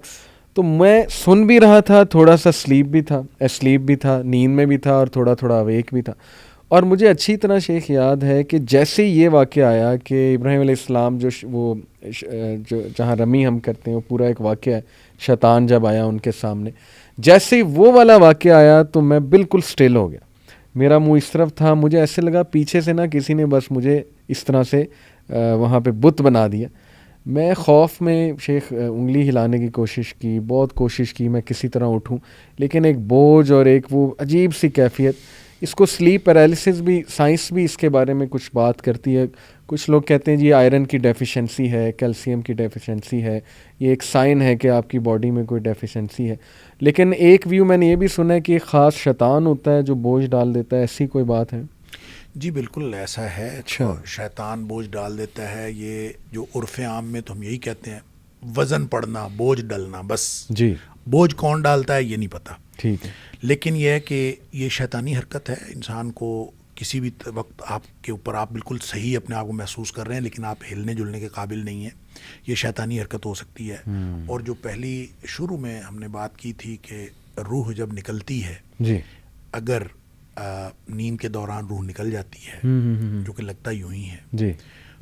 تو میں سن بھی رہا تھا، تھوڑا سا اسلیپ بھی تھا، نیند میں بھی تھا، اور تھوڑا تھوڑا اویک بھی تھا. اور مجھے اچھی طرح شیخ یاد ہے کہ جیسے یہ واقعہ آیا کہ ابراہیم علیہ السلام جو جہاں رمی ہم کرتے ہیں، وہ پورا ایک واقعہ ہے، شیطان جب آیا ان کے سامنے، جیسے وہ والا واقعہ آیا تو میں بالکل سٹل ہو گیا. میرا منہ اس طرف تھا, مجھے ایسے لگا پیچھے سے نا کسی نے بس مجھے اس طرح سے وہاں پہ بت بنا دیا. میں خوف میں شیخ انگلی ہلانے کی کوشش کی, بہت کوشش کی میں کسی طرح اٹھوں, لیکن ایک بوجھ اور ایک وہ عجیب سی کیفیت. اس کو سلیپ پیرالسس بھی, سائنس بھی اس کے بارے میں کچھ بات کرتی ہے. کچھ لوگ کہتے ہیں جی آئرن کی ڈیفیشنسی ہے, کیلشیم کی ڈیفیشنسی ہے, یہ ایک سائن ہے کہ آپ کی باڈی میں کوئی ڈیفیشنسی ہے. لیکن ایک ویو میں نے یہ بھی سنا ہے کہ ایک خاص شیطان ہوتا ہے جو بوجھ ڈال دیتا ہے, ایسی کوئی بات ہے؟ جی بالکل ایسا ہے. اچھا, شیطان بوجھ ڈال دیتا ہے, یہ جو عرف عام میں تو ہم یہی کہتے ہیں وزن پڑنا, بوجھ ڈلنا, بس. جی, بوجھ کون ڈالتا ہے یہ نہیں پتا. ٹھیک ہے. لیکن یہ ہے کہ یہ شیطانی حرکت ہے. انسان کو کسی بھی وقت آپ کے اوپر آپ بالکل صحیح اپنے آپ کو محسوس کر رہے ہیں لیکن آپ ہلنے جلنے کے قابل نہیں ہیں, یہ شیطانی حرکت ہو سکتی ہے. اور جو پہلی شروع میں ہم نے بات کی تھی کہ روح جب نکلتی ہے, جی, اگر نیند کے دوران روح نکل جاتی ہے, جو کہ لگتا یوں ہی ہے, جی,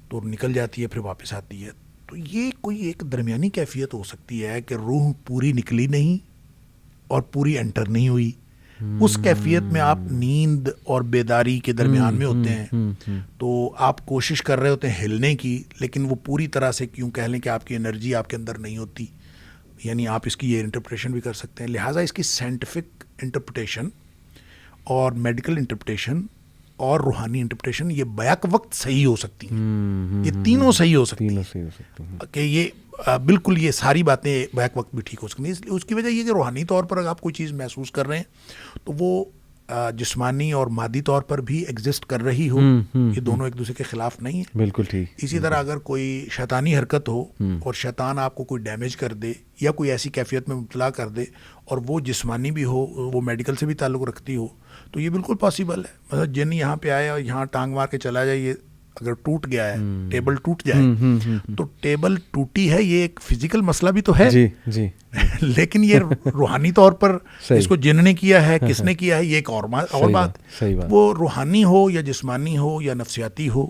تو نکل جاتی ہے پھر واپس آتی ہے, تو یہ کوئی ایک درمیانی کیفیت ہو سکتی ہے کہ روح پوری نکلی نہیں اور پوری انٹر نہیں ہوئی. اس کیفیت میں آپ نیند اور بیداری کے درمیان میں ہوتے ہیں, تو آپ کوشش کر رہے ہوتے ہیں ہلنے کی, لیکن وہ پوری طرح سے کیوں کہہ لیں کہ آپ کی انرجی آپ کے اندر نہیں ہوتی. یعنی آپ اس کی یہ انٹرپریٹیشن بھی کر سکتے ہیں. لہٰذا اس کی سائنٹیفک انٹرپریٹیشن اور میڈیکل انٹرپریٹیشن اور روحانی انٹرپریٹیشن یہ بیک وقت صحیح ہو سکتی ہیں. یہ تینوں صحیح ہو سکتی ہیں کہ یہ بالکل یہ ساری باتیں بیک وقت بھی ٹھیک ہو سکتی ہیں. اس کی وجہ یہ کہ روحانی طور پر اگر آپ کوئی چیز محسوس کر رہے ہیں تو وہ جسمانی اور مادی طور پر بھی ایگزسٹ کر رہی ہو, یہ دونوں ایک دوسرے کے خلاف نہیں ہیں. بالکل ٹھیک. اسی طرح اگر کوئی شیطانی حرکت ہو اور شیطان آپ کو کوئی ڈیمیج کر دے یا کوئی ایسی کیفیت میں مبتلا کر دے اور وہ جسمانی بھی ہو, وہ میڈیکل سے بھی تعلق رکھتی ہو, تو یہ بالکل پاسبل ہے. مطلب جن یہاں پہ آیا اور یہاں ٹانگ مار کے چلا جائے, یہ اگر ٹوٹ گیا ہے, ٹیبل ٹوٹ جائے, تو ٹیبل ٹوٹی ہے, یہ ایک فزیکل مسئلہ بھی تو ہے. جی, جی. لیکن یہ روحانی طور پر اس کو جن نے کیا ہے, کس نے کیا ہے, یہ ایک اور بات. وہ روحانی ہو یا جسمانی ہو یا نفسیاتی ہو,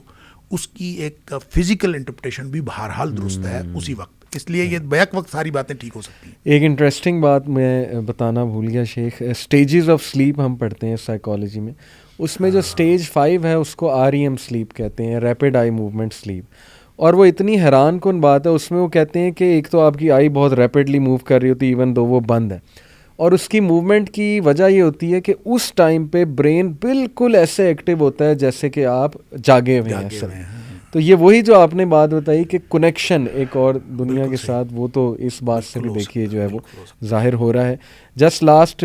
اس کی ایک فزیکل انٹرپریٹیشن بھی بہرحال درست ہے اسی وقت. اس لیے یہ بیک وقت ساری باتیں ٹھیک ہو سکتی ہیں. ایک انٹرسٹنگ بات میں بتانا بھول گیا شیخ, اسٹیجز آف سلیپ ہم پڑھتے ہیں سائیکالوجی میں, اس میں جو اسٹیج 5 ہے اس کو REM سلیپ کہتے ہیں, ریپڈ آئی موومنٹ سلیپ. اور وہ اتنی حیران کن بات ہے, اس میں وہ کہتے ہیں کہ ایک تو آپ کی آئی بہت ریپڈلی موو کر رہی ہوتی ہے ایون دو وہ بند ہے, اور اس کی موومنٹ کی وجہ یہ ہوتی ہے کہ اس ٹائم پہ برین بالکل ایسے ایکٹیو ہوتا ہے جیسے کہ آپ جاگے ہوئے ہیں. تو یہ وہی جو آپ نے بات بتائی کہ کنیکشن ایک اور دنیا کے ساتھ, وہ تو اس بات سے بھی دیکھیے جو ہے وہ ظاہر ہو رہا ہے. جسٹ لاسٹ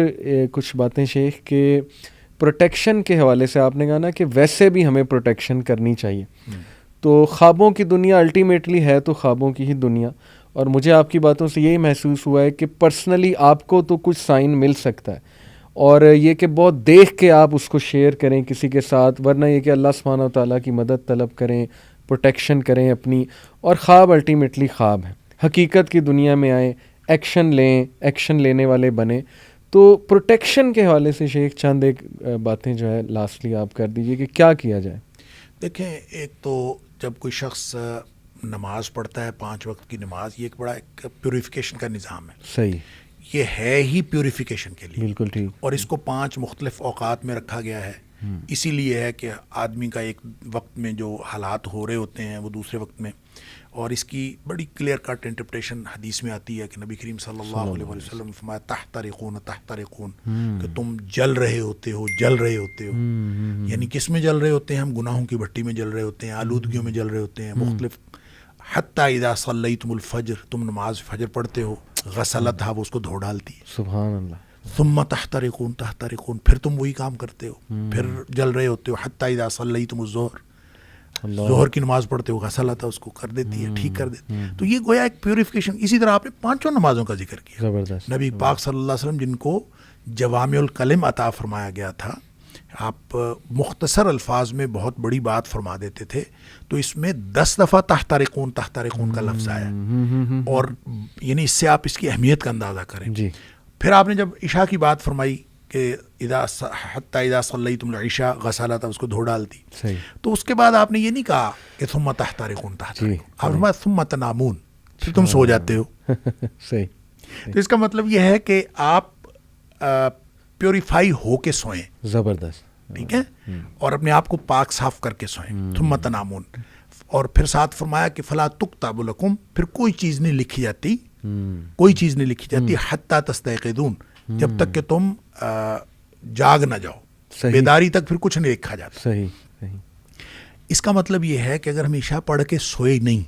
کچھ باتیں شیخ کہ پروٹیکشن کے حوالے سے آپ نے کہا نا کہ ویسے بھی ہمیں پروٹیکشن کرنی چاہیے. تو خوابوں کی دنیا الٹیمیٹلی ہے تو خوابوں کی ہی دنیا, اور مجھے آپ کی باتوں سے یہی محسوس ہوا ہے کہ پرسنلی آپ کو تو کچھ سائن مل سکتا ہے, اور یہ کہ بہت دیکھ کے آپ اس کو شیئر کریں کسی کے ساتھ, ورنہ یہ کہ اللہ سبحانہ و تعالیٰ کی مدد طلب کریں, پروٹیکشن کریں اپنی. اور خواب الٹیمیٹلی خواب ہیں, حقیقت کی دنیا میں آئیں, ایکشن لیں, ایکشن لینے والے بنیں. تو پروٹیکشن کے حوالے سے شیخ چند ایک باتیں جو ہے لاسٹلی آپ کر دیجئے کہ کیا کیا جائے. دیکھیں, ایک تو جب کوئی شخص نماز پڑھتا ہے 5 وقت کی نماز, یہ ایک بڑا ایک پیوریفیکیشن کا نظام ہے. صحیح, یہ ہے ہی پیوریفیکیشن کے لیے. بالکل ٹھیک. اور اس کو 5 مختلف اوقات میں رکھا گیا ہے. اسی لیے ہے کہ آدمی کا ایک وقت میں جو حالات ہو رہے ہوتے ہیں وہ دوسرے وقت میں, اور اس کی بڑی کلیئر کٹ انٹرپریٹیشن حدیث میں آتی ہے کہ نبی کریم صلی اللہ علیہ وسلم نے فرمایا تحترقون تحترقون, کہ تم جل رہے ہوتے ہو, جل رہے ہوتے ہو. یعنی کس میں جل رہے ہوتے ہیں ہم؟ گناہوں کی بھٹی میں جل رہے ہوتے ہیں, آلودگیوں میں جل رہے ہوتے ہیں مختلف. حتی اذا صلیتم الفجر, تم نماز فجر پڑھتے ہو, غسلتھا, وہ اس کو دھو ڈالتی ہے. سبحان اللہ. ثم تحترقون تحترقون, پھر تم وہی کام کرتے ہو, پھر جل رہے ہوتے ہو. حتی اذا صلیتم الظہر, ظہر کی نماز پڑھتے ہو, غسلتھا, اس کو کر دیتی ہے, ٹھیک کر دیتی ہے. تو یہ گویا ایک پیوریفیکیشن. اسی طرح آپ نے 5 نمازوں کا ذکر کیا. زبردست. نبی پاک صلی اللہ علیہ وسلم جن کو جوامع الکلم عطا فرمایا گیا تھا, آپ مختصر الفاظ میں بہت بڑی بات فرما دیتے تھے, تو اس میں 10 دفعہ تحترقون تحترقون کا لفظ آیا, اور یعنی اس سے آپ اس کی اہمیت کا اندازہ کریں. جی. پھر آپ نے جب عشاء کی بات فرمائی کہ حتی اذا صلیتم العشاء غسلتھا, اس کو دھو ڈالتی. صحیح. تو اس کے بعد آپ نے یہ نہیں کہا کہ ثم تحترقون تحترقون, آپ نے فرمایا ثم تنامون, پھر تم سو جاتے ہو. صحیح. تو اس کا مطلب یہ ہے کہ آپ پیوریفائی ہو کے سوئیں. زبردست. ٹھیک ہے, اور اپنے آپ کو پاک صاف کر کے سوئیں. ثم تنامون, اور پھر ساتھ فرمایا کہ فلا تکتب لکم, پھر کوئی چیز نہیں لکھی جاتی, کوئی چیز نہیں لکھی جاتی حتی تستيقظون, جب تک کہ تم جاگ نہ جاؤ, بیداری تک پھر کچھ نہیں لکھا جاتا. صحیح صحیح. اس کا مطلب یہ ہے کہ اگر ہم عشاء پڑھ کے سوئے نہیں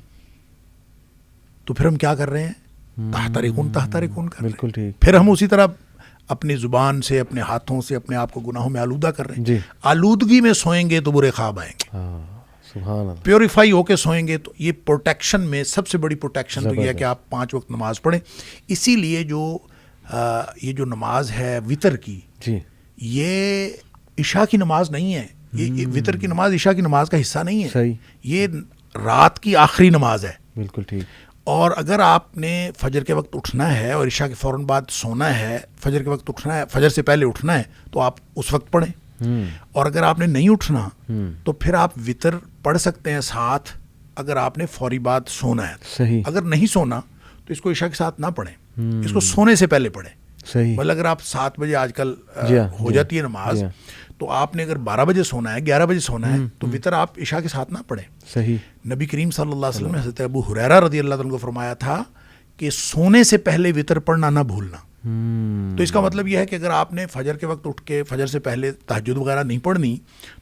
تو پھر ہم کیا کر رہے ہیں, تحترقون کر رہے ہیں. بالکل ٹھیک. پھر ہم اسی طرح اپنی زبان سے, اپنے ہاتھوں سے اپنے آپ کو گناہوں میں آلودہ کر رہے ہیں. جی. آلودگی میں سوئیں گے تو برے خواب آئیں گے. سبحان اللہ. پیوریفائی ہو کے سوئیں گے تو یہ پروٹیکشن میں سب سے بڑی پروٹیکشن تو یہ ہے کہ آپ 5 وقت نماز پڑھیں. اسی لیے یہ جو نماز ہے وطر کی, جی, یہ عشاء کی نماز نہیں ہے. یہ وطر کی نماز عشاء کی نماز کا حصہ نہیں ہے. صحیح. یہ رات کی آخری نماز ہے. بالکل ٹھیک. اور اگر آپ نے فجر کے وقت اٹھنا ہے اور عشاء کے فوراً بعد سونا ہے, فجر کے وقت اٹھنا ہے, فجر سے پہلے اٹھنا ہے, تو آپ اس وقت پڑھیں. اور اگر آپ نے نہیں اٹھنا تو پھر آپ وطر پڑھ سکتے ہیں ساتھ, اگر آپ نے فوری بعد سونا ہے. صحیح. اگر نہیں سونا تو اس کو عشاء کے ساتھ نہ پڑھیں, اس کو سونے سے پہلے پڑھیں. صحیح. مطلب اگر آپ 7 بجے آج کل ہو جاتی ہے نماز, تو آپ نے اگر 12 بجے سونا ہے, 11 بجے سونا ہے, تو وطر آپ عشاء کے ساتھ نہ پڑھیں. صحیح. نبی کریم صلی اللہ علیہ وسلم نے حضرت ابو ہریرہ رضی اللہ عنہ کو فرمایا تھا کہ سونے سے پہلے وطر پڑھنا نہ بھولنا. تو اس کا مطلب یہ ہے کہ اگر آپ نے فجر کے وقت اٹھ کے فجر سے پہلے تہجد وغیرہ نہیں پڑھنی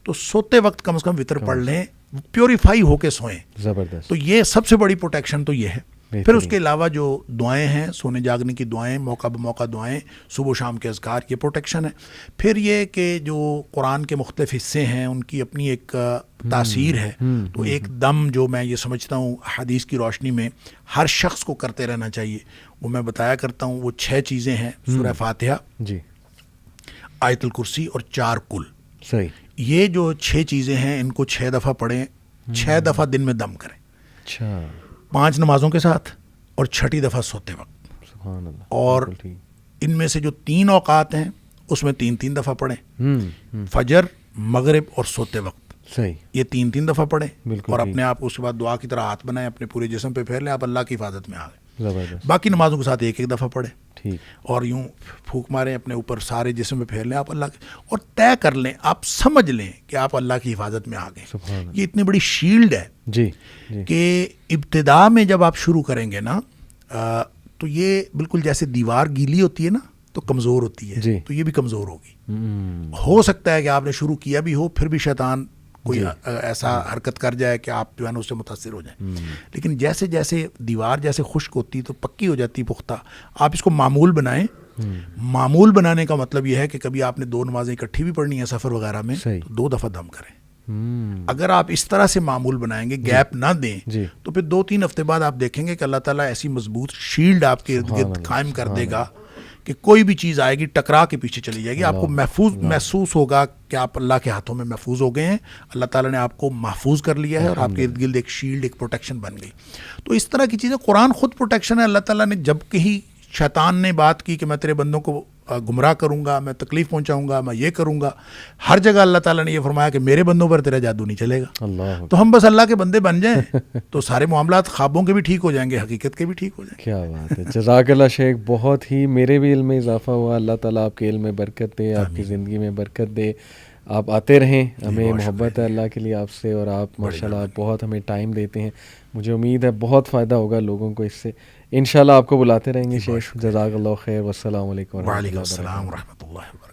تو سوتے وقت کم از کم وطر پڑھ لیں, پیوریفائی ہو کے سوئیں. زبردست. تو یہ سب سے بڑی پروٹیکشن تو یہ ہے. پھر اس کے علاوہ جو دعائیں ہیں, سونے جاگنے کی دعائیں, موقع بموقع دعائیں, صبح و شام کے اذکار, یہ پروٹیکشن ہے. پھر یہ کہ جو قرآن کے مختلف حصے ہیں ان کی اپنی ایک تاثیر ہے. تو ایک دم جو میں یہ سمجھتا ہوں حدیث کی روشنی میں ہر شخص کو کرتے رہنا چاہیے, وہ میں بتایا کرتا ہوں. وہ 6 چیزیں ہیں, سورہ فاتحہ, جی, آیت الکرسی اور 4 کل. صحیح. یہ جو 6 چیزیں ہیں ان کو 6 دفعہ پڑھیں, 6 دفعہ دن میں دم کریں. اچھا. 5 نمازوں کے ساتھ اور 6ٹی دفعہ سوتے وقت. سبحان اللہ. اور ان میں سے جو 3 اوقات ہیں اس میں 3 دفعہ پڑھیں, فجر, مغرب اور سوتے وقت. صحیح. یہ 3 دفعہ پڑھیں. بالکل. اور اپنے آپ اس کے بعد دعا کی طرح ہاتھ بنائیں, اپنے پورے جسم پہ پھیر لیں, آپ اللہ کی حفاظت میں آ گئے. زبردست. باقی نمازوں کے ساتھ 1 دفعہ پڑھیں. ٹھیک. اور یوں پھونک ماریں اپنے اوپر, سارے جسم پہ پھیر لیں آپ اللہ کی, اور طے کر لیں, آپ سمجھ لیں کہ آپ اللہ کی حفاظت میں آ گئے. یہ اتنی بڑی شیلڈ ہے جی, جی, کہ ابتدا میں جب آپ شروع کریں گے نا تو یہ بالکل جیسے دیوار گیلی ہوتی ہے نا تو کمزور ہوتی ہے. جی. تو یہ بھی کمزور ہوگی. ہو سکتا ہے کہ آپ نے شروع کیا بھی ہو, پھر بھی شیطان کوئی ایسا حرکت کر جائے کہ آپ جو ہے نا اس سے متاثر ہو جائیں. لیکن جیسے جیسے دیوار جیسے خشک ہوتی تو پکی ہو جاتی, پختہ, آپ اس کو معمول بنائیں. معمول بنانے کا مطلب یہ ہے کہ کبھی آپ نے 2 نمازیں اکٹھی بھی پڑھنی ہیں سفر وغیرہ میں, تو 2 دفعہ دم کریں. اگر آپ اس طرح سے معمول بنائیں گے, گیپ نہ دیں, تو پھر 2-3 ہفتے بعد آپ دیکھیں گے کہ اللہ تعالیٰ ایسی مضبوط شیلڈ آپ کے ارد گرد قائم کر دے گا کہ کوئی بھی چیز آئے گی ٹکرا کے پیچھے چلی جائے گی. آپ کو محسوس ہوگا کہ آپ اللہ کے ہاتھوں میں محفوظ ہو گئے ہیں, اللہ تعالیٰ نے آپ کو محفوظ کر لیا ہے, اور آپ کے ارد گرد ایک شیلڈ, ایک پروٹیکشن بن گئی. تو اس طرح کی چیزیں, قرآن خود پروٹیکشن ہے. اللہ تعالیٰ نے جب کہیں شیطان نے بات کی کہ میں تیرے بندوں کو گمراہ کروں گا, میں تکلیف پہنچاؤں گا, میں یہ کروں گا, ہر جگہ اللہ تعالیٰ نے یہ فرمایا کہ میرے بندوں پر تیرا جادو نہیں چلے گا. اللہ. تو ہم بس اللہ کے بندے بن جائیں تو سارے معاملات خوابوں کے بھی ٹھیک ہو جائیں گے, حقیقت کے بھی ٹھیک ہو جائیں گے. کیا بات ہے. جزاک اللہ شیخ, بہت ہی میرے بھی علم میں اضافہ ہوا. اللہ تعالیٰ آپ کے علم میں برکت دے, آپ کی زندگی میں برکت دے. آپ آتے رہیں, ہمیں محبت ہے اللہ کے لیے آپ سے, اور آپ ماشاءاللہ بہت ہمیں ٹائم دیتے ہیں. مجھے امید ہے بہت فائدہ ہوگا لوگوں کو اس سے. انشاءاللہ آپ کو بلاتے رہیں گے شیخ. جزاک اللہ خیر. والسلام علیکم وعلیکم السلام ورحمۃ اللہ وبرکاتہ.